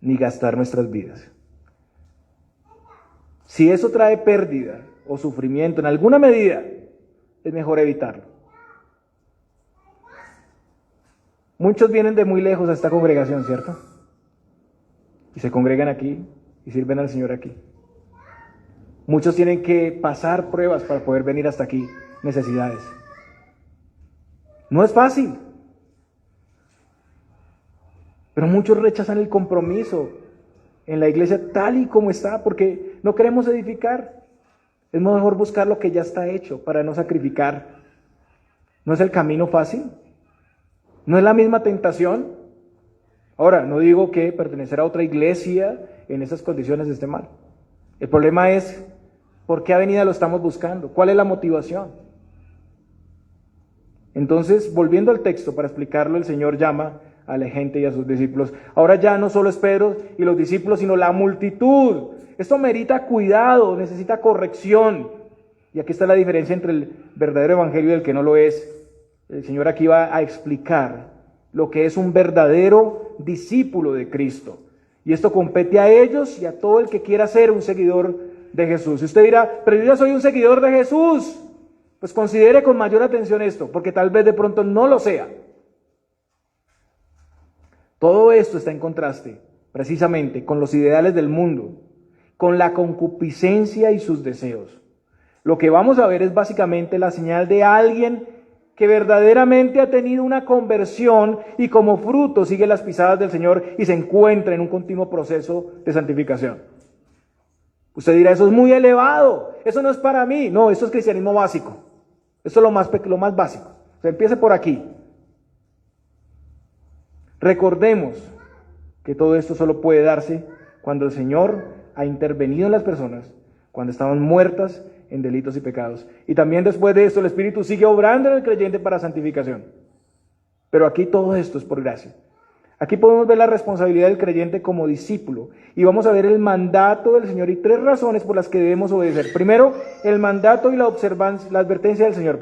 ni gastar nuestras vidas. Si eso trae pérdida o sufrimiento en alguna medida, es mejor evitarlo. Muchos vienen de muy lejos a esta congregación, ¿cierto? Y se congregan aquí y sirven al Señor aquí. Muchos tienen que pasar pruebas para poder venir hasta aquí, necesidades. No es fácil. Pero muchos rechazan el compromiso en la iglesia tal y como está porque no queremos edificar. Es mejor buscar lo que ya está hecho para no sacrificar. ¿No es el camino fácil? ¿No es la misma tentación? Ahora, no digo que pertenecer a otra iglesia en esas condiciones esté mal. El problema es, ¿por qué avenida lo estamos buscando? ¿Cuál es la motivación? Entonces, volviendo al texto para explicarlo, el Señor llama a la gente y a sus discípulos. Ahora ya no solo es Pedro y los discípulos, sino la multitud. Esto merita cuidado, necesita corrección. Y aquí está la diferencia entre el verdadero evangelio y el que no lo es. El Señor aquí va a explicar lo que es un verdadero discípulo de Cristo. Y esto compete a ellos y a todo el que quiera ser un seguidor de Jesús. Y usted dirá, pero yo ya soy un seguidor de Jesús. Pues considere con mayor atención esto, porque tal vez de pronto no lo sea. Todo esto está en contraste, precisamente, con los ideales del mundo, con la concupiscencia y sus deseos. Lo que vamos a ver es básicamente la señal de alguien que verdaderamente ha tenido una conversión y como fruto sigue las pisadas del Señor y se encuentra en un continuo proceso de santificación. Usted dirá, eso es muy elevado, eso no es para mí. No, esto es cristianismo básico. Esto es lo más básico. O sea, empiece por aquí. Recordemos que todo esto solo puede darse cuando el Señor ha intervenido en las personas, cuando estaban muertas en delitos y pecados. Y también después de esto el Espíritu sigue obrando en el creyente para santificación. Pero aquí todo esto es por gracia. Aquí podemos ver la responsabilidad del creyente como discípulo y vamos a ver el mandato del Señor y 3 razones por las que debemos obedecer. Primero, el mandato y la advertencia del Señor,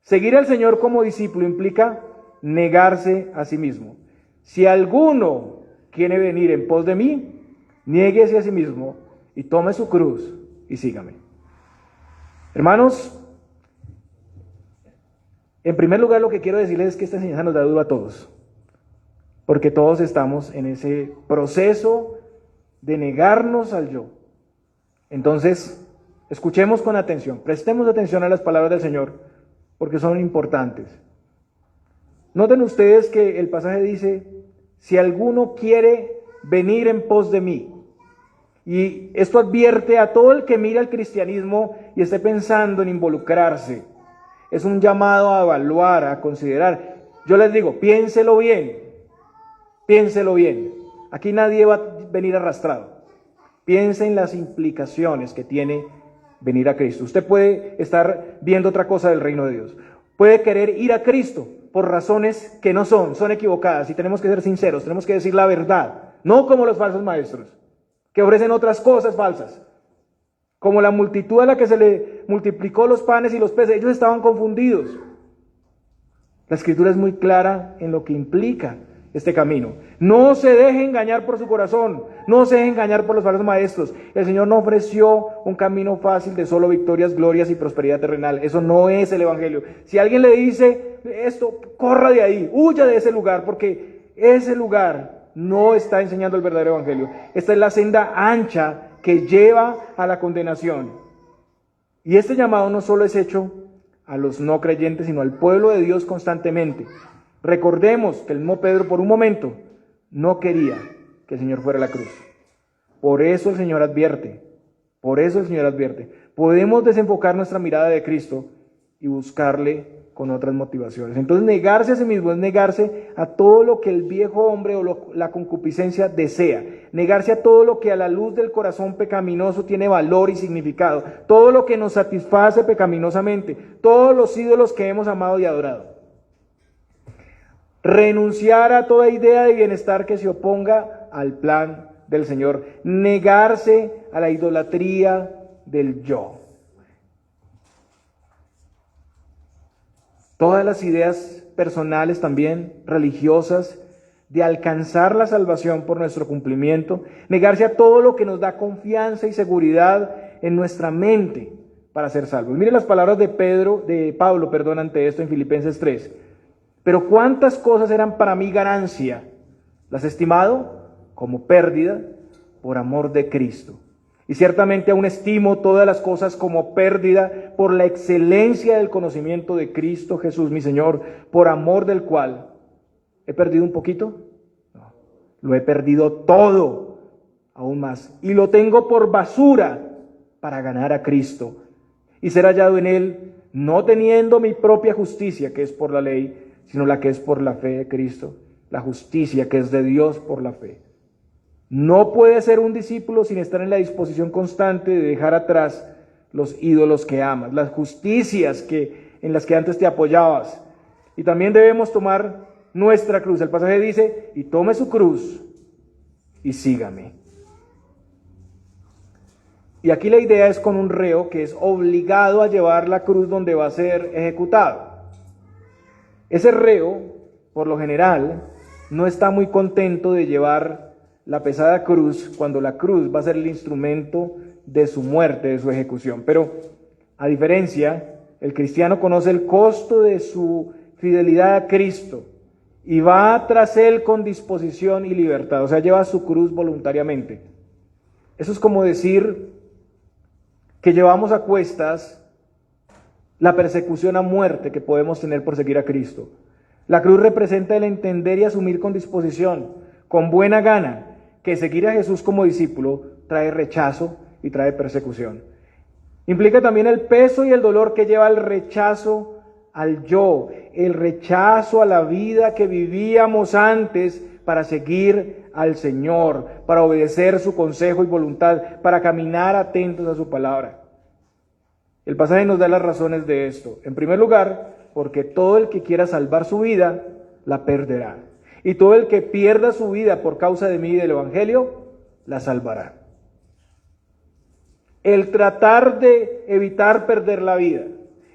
Seguir al Señor como discípulo implica negarse a sí mismo. Si alguno quiere venir en pos de mí, niéguese a sí mismo y tome su cruz y sígame. Hermanos, En primer lugar, lo que quiero decirles es que esta enseñanza nos da duro a todos, porque todos estamos en ese proceso de negarnos al yo. Entonces, escuchemos con atención, prestemos atención a las palabras del Señor, porque son importantes. Noten ustedes que el pasaje dice, si alguno quiere venir en pos de mí. Y esto advierte a todo el que mira el cristianismo y esté pensando en involucrarse. Es un llamado a evaluar, a considerar. Yo les digo, piénselo bien, piénselo bien. Aquí nadie va a venir arrastrado. Piense en las implicaciones que tiene venir a Cristo. Usted puede estar viendo otra cosa del reino de Dios. Puede querer ir a Cristo por razones que no son equivocadas, y tenemos que ser sinceros, tenemos que decir la verdad, no como los falsos maestros, que ofrecen otras cosas falsas, como la multitud a la que se le multiplicó los panes y los peces. Ellos estaban confundidos. La Escritura es muy clara en lo que implica este camino. No se deje engañar por su corazón, no se deje engañar por los falsos maestros. El Señor no ofreció un camino fácil de solo victorias, glorias y prosperidad terrenal. Eso no es el Evangelio. Si alguien le dice esto, corra de ahí, huya de ese lugar, porque ese lugar no está enseñando el verdadero Evangelio. Esta es la senda ancha que lleva a la condenación. Y este llamado no solo es hecho a los no creyentes, sino al pueblo de Dios constantemente. Recordemos que el mismo Pedro por un momento no quería que el Señor fuera a la cruz. Por eso el Señor advierte, podemos desenfocar nuestra mirada de Cristo y buscarle con otras motivaciones. Entonces, negarse a sí mismo es negarse a todo lo que el viejo hombre o la concupiscencia desea, negarse a todo lo que a la luz del corazón pecaminoso tiene valor y significado, todo lo que nos satisface pecaminosamente, todos los ídolos que hemos amado y adorado. Renunciar a toda idea de bienestar que se oponga al plan del Señor, negarse a la idolatría del yo. Todas las ideas personales también, religiosas, de alcanzar la salvación por nuestro cumplimiento, negarse a todo lo que nos da confianza y seguridad en nuestra mente para ser salvos. Mire las palabras de Pablo, ante esto en Filipenses 3. Pero cuántas cosas eran para mí ganancia, las he estimado como pérdida por amor de Cristo. Y ciertamente aún estimo todas las cosas como pérdida por la excelencia del conocimiento de Cristo Jesús, mi Señor, por amor del cual ¿he perdido un poquito? No, lo he perdido todo, aún más. Y lo tengo por basura para ganar a Cristo y ser hallado en Él, no teniendo mi propia justicia, que es por la ley, sino la que es por la fe de Cristo, la justicia que es de Dios por la fe. No puede ser un discípulo sin estar en la disposición constante de dejar atrás los ídolos que amas, las justicias en las que antes te apoyabas. Y también debemos tomar nuestra cruz. El pasaje dice, y tome su cruz y sígame. Y aquí la idea es con un reo que es obligado a llevar la cruz donde va a ser ejecutado. Ese reo, por lo general, no está muy contento de llevar la pesada cruz cuando la cruz va a ser el instrumento de su muerte, de su ejecución. Pero, a diferencia, el cristiano conoce el costo de su fidelidad a Cristo y va tras Él con disposición y libertad, o sea, lleva su cruz voluntariamente. Eso es como decir que llevamos a cuestas la persecución a muerte que podemos tener por seguir a Cristo. La cruz representa el entender y asumir con disposición, con buena gana, que seguir a Jesús como discípulo trae rechazo y trae persecución. Implica también el peso y el dolor que lleva el rechazo al yo, el rechazo a la vida que vivíamos antes para seguir al Señor, para obedecer su consejo y voluntad, para caminar atentos a su palabra. El pasaje nos da las razones de esto. En primer lugar, porque todo el que quiera salvar su vida, la perderá. Y todo el que pierda su vida por causa de mí y del Evangelio, la salvará. El tratar de evitar perder la vida,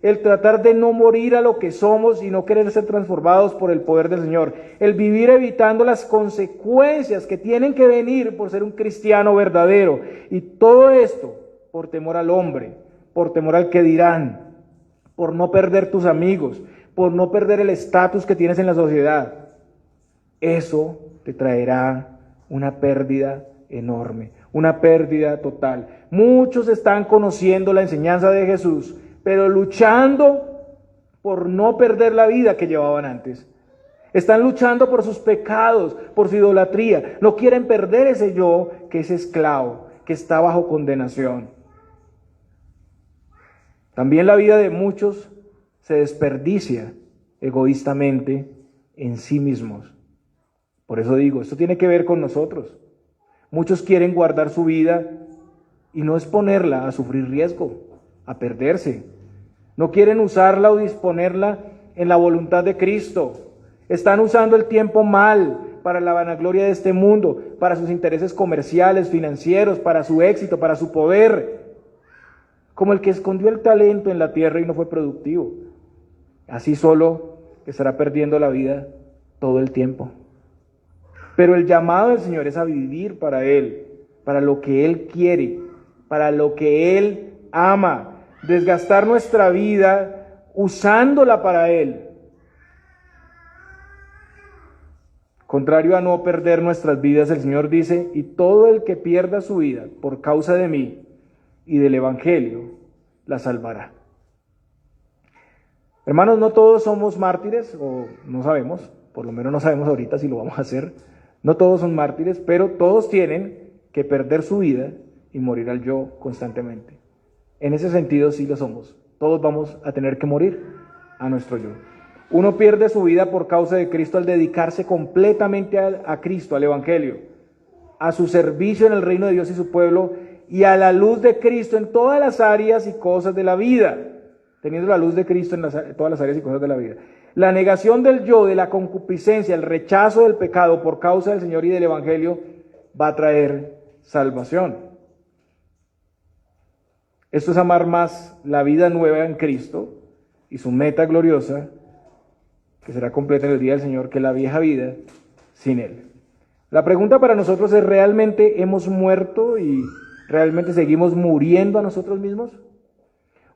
el tratar de no morir a lo que somos y no querer ser transformados por el poder del Señor, el vivir evitando las consecuencias que tienen que venir por ser un cristiano verdadero, y todo esto por temor al hombre, por temor al que dirán, por no perder tus amigos, por no perder el estatus que tienes en la sociedad. Eso te traerá una pérdida enorme, una pérdida total. Muchos están conociendo la enseñanza de Jesús, pero luchando por no perder la vida que llevaban antes. Están luchando por sus pecados, por su idolatría. No quieren perder ese yo que es esclavo, que está bajo condenación. También la vida de muchos se desperdicia egoístamente en sí mismos. Por eso digo, esto tiene que ver con nosotros. Muchos quieren guardar su vida y no exponerla a sufrir riesgo, a perderse. No quieren usarla o disponerla en la voluntad de Cristo. Están usando el tiempo mal para la vanagloria de este mundo, para sus intereses comerciales, financieros, para su éxito, para su poder. Como el que escondió el talento en la tierra y no fue productivo. Así solo estará perdiendo la vida todo el tiempo. Pero el llamado del Señor es a vivir para Él, para lo que Él quiere, para lo que Él ama. Desgastar nuestra vida usándola para Él. Contrario a no perder nuestras vidas, el Señor dice, y todo el que pierda su vida por causa de mí y del Evangelio, la salvará. Hermanos, no todos somos mártires, o no sabemos, por lo menos no sabemos ahorita si lo vamos a hacer. No todos son mártires, pero todos tienen que perder su vida y morir al yo constantemente. En ese sentido sí lo somos. Todos vamos a tener que morir a nuestro yo. Uno pierde su vida por causa de Cristo al dedicarse completamente a Cristo, al Evangelio, a su servicio en el reino de Dios y su pueblo, y a la luz de Cristo en todas las áreas y cosas de la vida, teniendo la luz de Cristo en todas las áreas y cosas de la vida. La negación del yo, de la concupiscencia, el rechazo del pecado por causa del Señor y del Evangelio va a traer salvación. Esto es amar más la vida nueva en Cristo y su meta gloriosa, que será completa en el día del Señor, que la vieja vida sin Él. La pregunta para nosotros es, ¿realmente hemos muerto y realmente seguimos muriendo a nosotros mismos?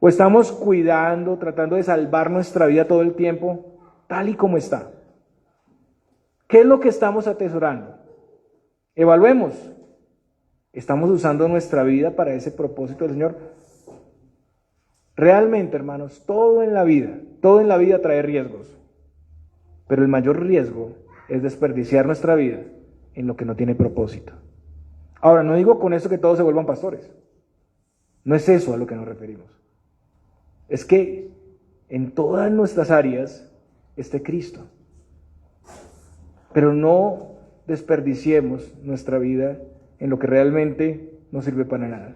¿O estamos cuidando, tratando de salvar nuestra vida todo el tiempo, tal y como está? ¿Qué es lo que estamos atesorando? Evaluemos. ¿Estamos usando nuestra vida para ese propósito del Señor? Realmente, hermanos, todo en la vida trae riesgos. Pero el mayor riesgo es desperdiciar nuestra vida en lo que no tiene propósito. Ahora, no digo con eso que todos se vuelvan pastores. No es eso a lo que nos referimos. Es que en todas nuestras áreas esté Cristo. Pero no desperdiciemos nuestra vida en lo que realmente no sirve para nada.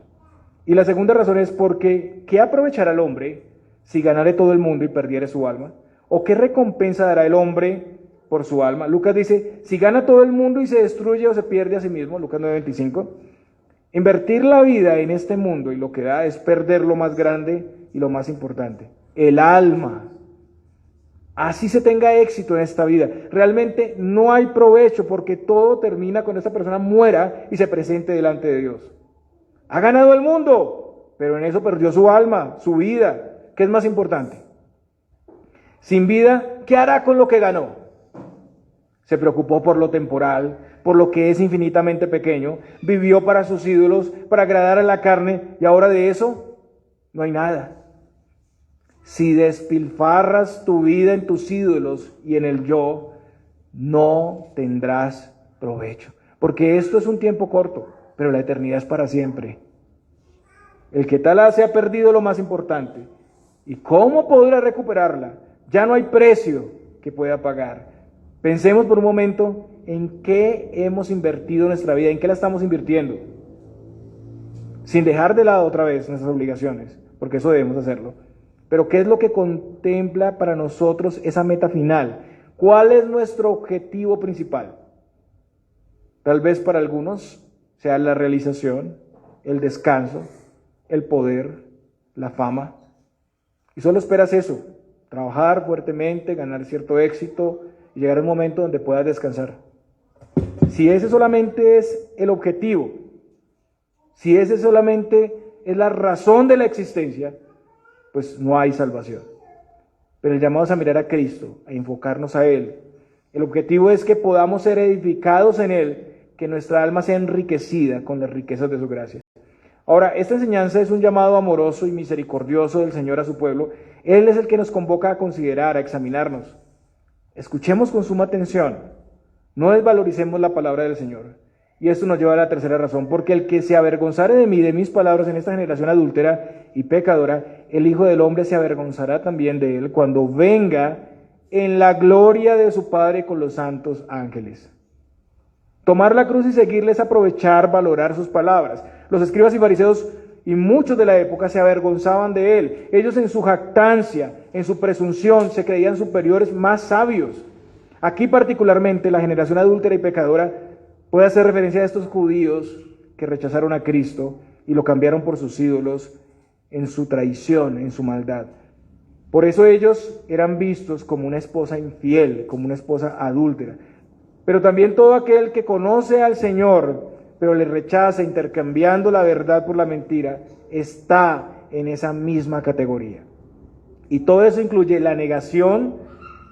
Y la segunda razón es porque ¿qué aprovechará el hombre si ganare todo el mundo y perdiere su alma? ¿O qué recompensa dará el hombre por su alma? Lucas dice, si gana todo el mundo y se destruye o se pierde a sí mismo, Lucas 9:25, invertir la vida en este mundo y lo que da es perder lo más grande y lo más importante, el alma. Así se tenga éxito en esta vida. Realmente no hay provecho porque todo termina cuando esta persona muera y se presente delante de Dios. Ha ganado el mundo, pero en eso perdió su alma, su vida. ¿Qué es más importante? Sin vida, ¿qué hará con lo que ganó? Se preocupó por lo temporal, por lo que es infinitamente pequeño, vivió para sus ídolos, para agradar a la carne, y ahora de eso no hay nada. Si despilfarras tu vida en tus ídolos y en el yo, no tendrás provecho. Porque esto es un tiempo corto, pero la eternidad es para siempre. El que tal hace ha perdido lo más importante. ¿Y cómo podrá recuperarla? Ya no hay precio que pueda pagar. Pensemos por un momento en qué hemos invertido nuestra vida, en qué la estamos invirtiendo. Sin dejar de lado otra vez nuestras obligaciones, porque eso debemos hacerlo. Pero ¿qué es lo que contempla para nosotros esa meta final? ¿Cuál es nuestro objetivo principal? Tal vez para algunos sea la realización, el descanso, el poder, la fama. Y solo esperas eso, trabajar fuertemente, ganar cierto éxito y llegar a un momento donde puedas descansar. Si ese solamente es el objetivo, si ese solamente es la razón de la existencia, pues no hay salvación. pero el llamado es a mirar a Cristo, a enfocarnos a Él. El objetivo es que podamos ser edificados en Él, que nuestra alma sea enriquecida con las riquezas de su gracia. Ahora, esta enseñanza es un llamado amoroso y misericordioso del Señor a su pueblo. Él es el que nos convoca a considerar, a examinarnos. Escuchemos con suma atención, no desvaloricemos la palabra del Señor. Y esto nos lleva a la tercera razón, porque el que se avergonzare de mí, de mis palabras en esta generación adúltera y pecadora, el Hijo del Hombre se avergonzará también de él cuando venga en la gloria de su Padre con los santos ángeles. Tomar la cruz y seguirle es aprovechar, valorar sus palabras. Los escribas y fariseos y muchos de la época se avergonzaban de él. Ellos en su jactancia, en su presunción, se creían superiores, más sabios. Aquí particularmente la generación adúltera y pecadora puede hacer referencia a estos judíos que rechazaron a Cristo y lo cambiaron por sus ídolos en su traición, en su maldad. Por eso ellos eran vistos como una esposa infiel, como una esposa adúltera. Pero también todo aquel que conoce al Señor, pero le rechaza intercambiando la verdad por la mentira, está en esa misma categoría. Y todo eso incluye la negación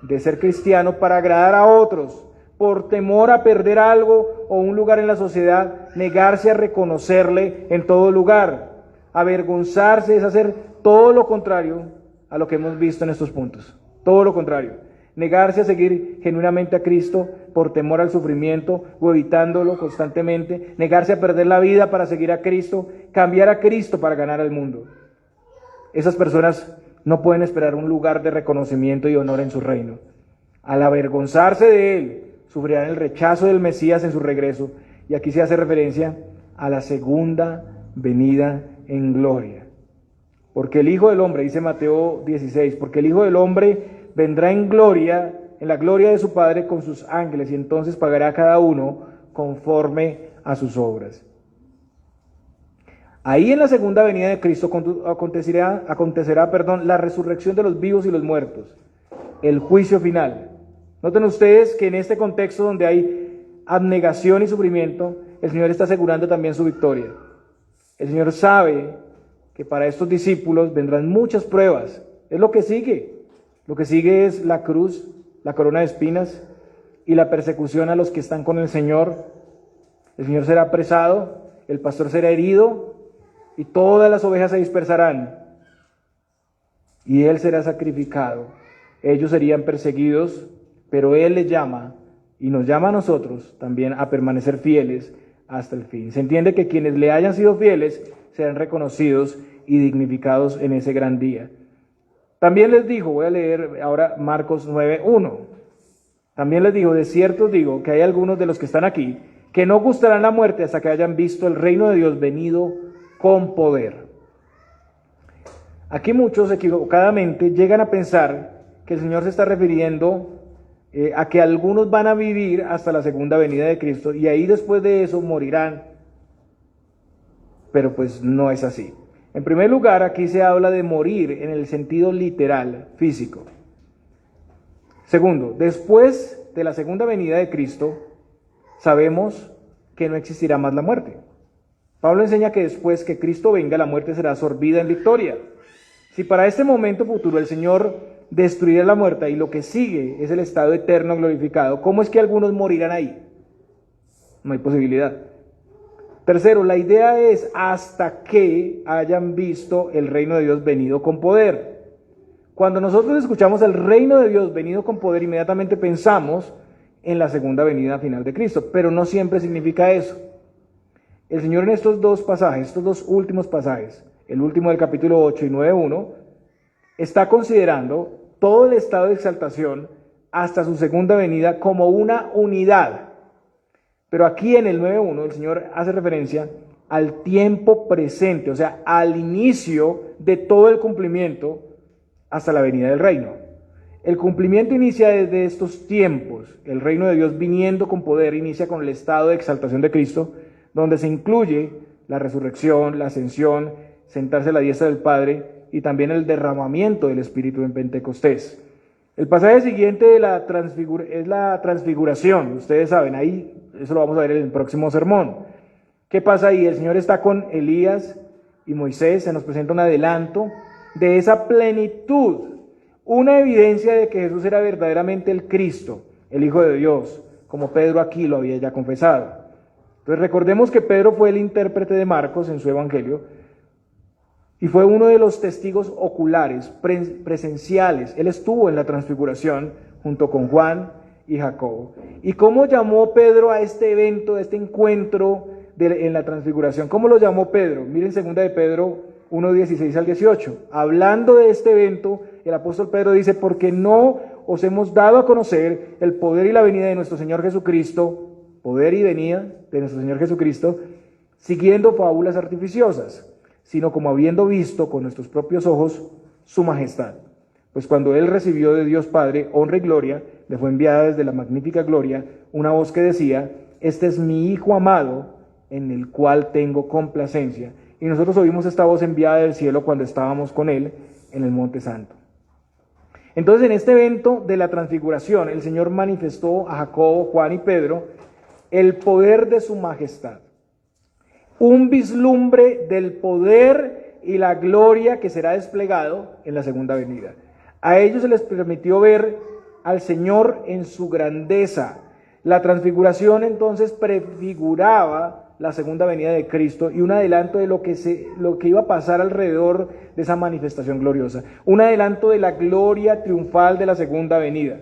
de ser cristiano para agradar a otros, por temor a perder algo o un lugar en la sociedad, negarse a reconocerle en todo lugar. Avergonzarse es hacer todo lo contrario a lo que hemos visto en estos puntos. Todo lo contrario. Negarse a seguir genuinamente a Cristo por temor al sufrimiento o evitándolo constantemente. Negarse a perder la vida para seguir a Cristo. Cambiar a Cristo para ganar al mundo. Esas personas no pueden esperar un lugar de reconocimiento y honor en su reino. Al avergonzarse de Él, sufrirán el rechazo del Mesías en su regreso. Y aquí se hace referencia a la segunda venida en gloria. Porque el Hijo del Hombre, dice Mateo 16, porque el Hijo del Hombre vendrá en gloria, en la gloria de su Padre con sus ángeles, y entonces pagará a cada uno conforme a sus obras. Ahí en la segunda venida de Cristo acontecerá, la resurrección de los vivos y los muertos, el juicio final. Noten ustedes que en este contexto donde hay abnegación y sufrimiento, el Señor está asegurando también su victoria. El Señor sabe que para estos discípulos vendrán muchas pruebas. Es lo que sigue. Lo que sigue es la cruz, la corona de espinas y la persecución a los que están con el Señor. El Señor será apresado, el pastor será herido y todas las ovejas se dispersarán. Y Él será sacrificado. Ellos serían perseguidos, pero Él les llama y nos llama a nosotros también a permanecer fieles hasta el fin. Se entiende que quienes le hayan sido fieles serán reconocidos y dignificados en ese gran día. También les dijo, voy a leer ahora Marcos 9:1. También les dijo, de cierto os digo que hay algunos de los que están aquí que no gustarán la muerte hasta que hayan visto el reino de Dios venido con poder. Aquí muchos equivocadamente llegan a pensar que el Señor se está refiriendo a que algunos van a vivir hasta la segunda venida de Cristo y ahí después de eso morirán. Pero pues no es así. En primer lugar, aquí se habla de morir en el sentido literal, físico. Segundo, después de la segunda venida de Cristo, sabemos que no existirá más la muerte. Pablo enseña que después que Cristo venga, la muerte será absorbida en victoria. Si para este momento futuro el Señor destruirá la muerte y lo que sigue es el estado eterno glorificado, ¿cómo es que algunos morirán ahí? No hay posibilidad. Tercero, la idea es hasta que hayan visto el reino de Dios venido con poder. Cuando nosotros escuchamos el reino de Dios venido con poder, inmediatamente pensamos en la segunda venida final de Cristo, pero no siempre significa eso. El Señor en estos dos pasajes, estos dos últimos pasajes, el último del capítulo 8 y 9:1, está considerando todo el estado de exaltación hasta su segunda venida como una unidad. Pero aquí en el 9:1 el Señor hace referencia al tiempo presente, o sea, al inicio de todo el cumplimiento hasta la venida del reino. El cumplimiento inicia desde estos tiempos. El reino de Dios viniendo con poder inicia con el estado de exaltación de Cristo, donde se incluye la resurrección, la ascensión, sentarse a la diestra del Padre y también el derramamiento del Espíritu en Pentecostés. El pasaje siguiente es la transfiguración, ustedes saben, ahí eso lo vamos a ver en el próximo sermón. ¿Qué pasa ahí? El Señor está con Elías y Moisés, se nos presenta un adelanto de esa plenitud, una evidencia de que Jesús era verdaderamente el Cristo, el Hijo de Dios, como Pedro aquí lo había ya confesado. Entonces recordemos que Pedro fue el intérprete de Marcos en su evangelio y fue uno de los testigos oculares, presenciales. Él estuvo en la transfiguración junto con Juan y Jacobo. ¿Y cómo llamó Pedro a este evento, a este encuentro en la transfiguración? ¿Cómo lo llamó Pedro? Miren 2 de Pedro 1:16 al 18. Hablando de este evento, el apóstol Pedro dice: porque no os hemos dado a conocer el poder y la venida de nuestro Señor Jesucristo, poder y venida de nuestro Señor Jesucristo, siguiendo fábulas artificiosas, sino como habiendo visto con nuestros propios ojos su majestad. Pues cuando él recibió de Dios Padre honra y gloria, le fue enviada desde la magnífica gloria una voz que decía: este es mi Hijo amado, en el cual tengo complacencia. Y nosotros oímos esta voz enviada del cielo cuando estábamos con él en el Monte Santo. Entonces, en este evento de la transfiguración, el Señor manifestó a Jacobo, Juan y Pedro el poder de su majestad. Un vislumbre del poder y la gloria que será desplegado en la segunda venida. A ellos se les permitió ver al Señor en su grandeza. La transfiguración entonces prefiguraba la segunda venida de Cristo y un adelanto de lo que iba a pasar alrededor de esa manifestación gloriosa. Un adelanto de la gloria triunfal de la segunda venida.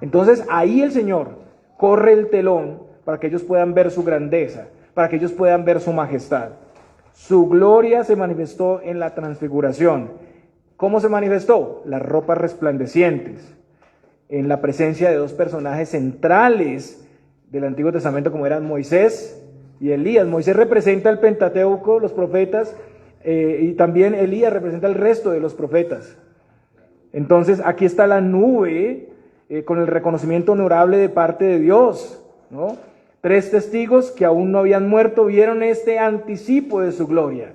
Entonces ahí el Señor corre el telón para que ellos puedan ver su grandeza, para que ellos puedan ver su majestad. Su gloria se manifestó en la transfiguración. ¿Cómo se manifestó? Las ropas resplandecientes, en la presencia de dos personajes centrales del Antiguo Testamento como eran Moisés y Elías. Moisés representa el Pentateuco, los profetas, y también Elías representa el resto de los profetas. Entonces aquí está la nube con el reconocimiento honorable de parte de Dios, ¿no? 3 testigos que aún no habían muerto vieron este anticipo de su gloria.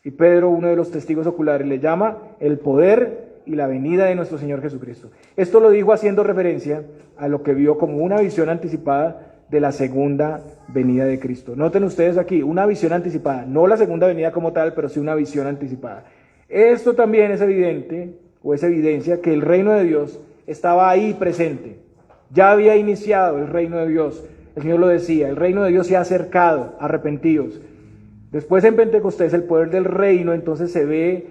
Y Pedro, uno de los testigos oculares, le llama el poder y la venida de nuestro Señor Jesucristo. Esto lo dijo haciendo referencia a lo que vio como una visión anticipada de la segunda venida de Cristo. Noten ustedes aquí, una visión anticipada, no la segunda venida como tal, pero sí una visión anticipada. Esto también es evidente, o es evidencia, que el reino de Dios estaba ahí presente. Ya había iniciado el reino de Dios. El Señor lo decía, el reino de Dios se ha acercado, arrepentidos. Después en Pentecostés el poder del reino entonces se ve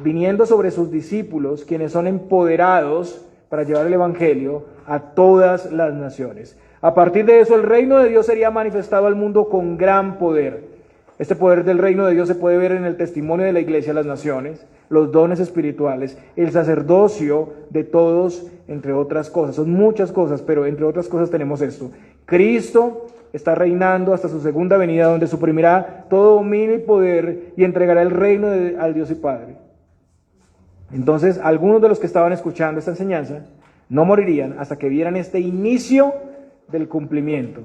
viniendo sobre sus discípulos, quienes son empoderados para llevar el evangelio a todas las naciones. A partir de eso el reino de Dios sería manifestado al mundo con gran poder. Este poder del reino de Dios se puede ver en el testimonio de la iglesia a las naciones, los dones espirituales, el sacerdocio de todos, entre otras cosas. Son muchas cosas, pero entre otras cosas tenemos esto. Cristo está reinando hasta su segunda venida, donde suprimirá todo dominio y poder y entregará el reino al Dios y Padre. Entonces, algunos de los que estaban escuchando esta enseñanza no morirían hasta que vieran este inicio del cumplimiento.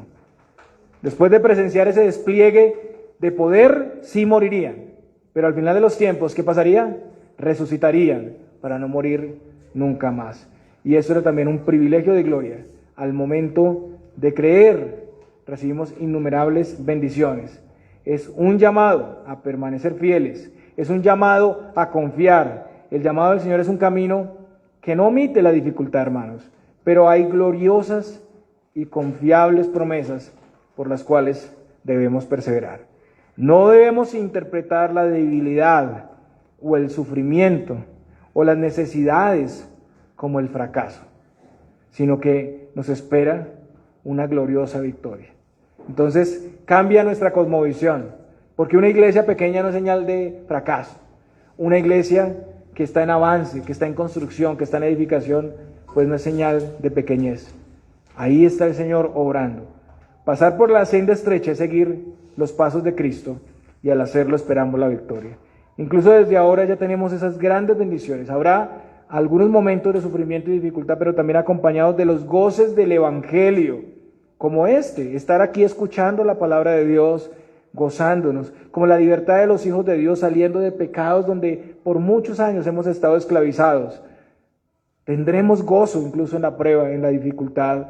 Después de presenciar ese despliegue de poder, sí morirían, pero al final de los tiempos, ¿qué pasaría? Resucitarían para no morir nunca más. Y eso era también un privilegio de gloria. Al momento de creer, recibimos innumerables bendiciones. Es un llamado a permanecer fieles, es un llamado a confiar. El llamado del Señor es un camino que no omite la dificultad, hermanos, pero hay gloriosas y confiables promesas por las cuales debemos perseverar. No debemos interpretar la debilidad o el sufrimiento o las necesidades como el fracaso, sino que nos espera una gloriosa victoria. Entonces cambia nuestra cosmovisión, porque una iglesia pequeña no es señal de fracaso. Una iglesia que está en avance, que está en construcción, que está en edificación, pues no es señal de pequeñez. Ahí está el Señor obrando. Pasar por la senda estrecha es seguir los pasos de Cristo, y al hacerlo esperamos la victoria. Incluso desde ahora ya tenemos esas grandes bendiciones. Habrá algunos momentos de sufrimiento y dificultad, pero también acompañados de los goces del Evangelio, como estar aquí escuchando la palabra de Dios, gozándonos, como la libertad de los hijos de Dios saliendo de pecados donde por muchos años hemos estado esclavizados. Tendremos gozo incluso en la prueba, en la dificultad,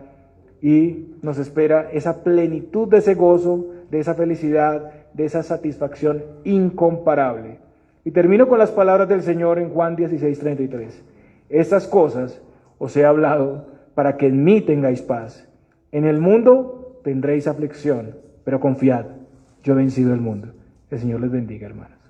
y nos espera esa plenitud de ese gozo, de esa felicidad, de esa satisfacción incomparable. Y termino con las palabras del Señor en Juan 16:33. Estas cosas os he hablado para que en mí tengáis paz. En el mundo tendréis aflicción, pero confiad, yo he vencido el mundo. El Señor les bendiga, hermanos.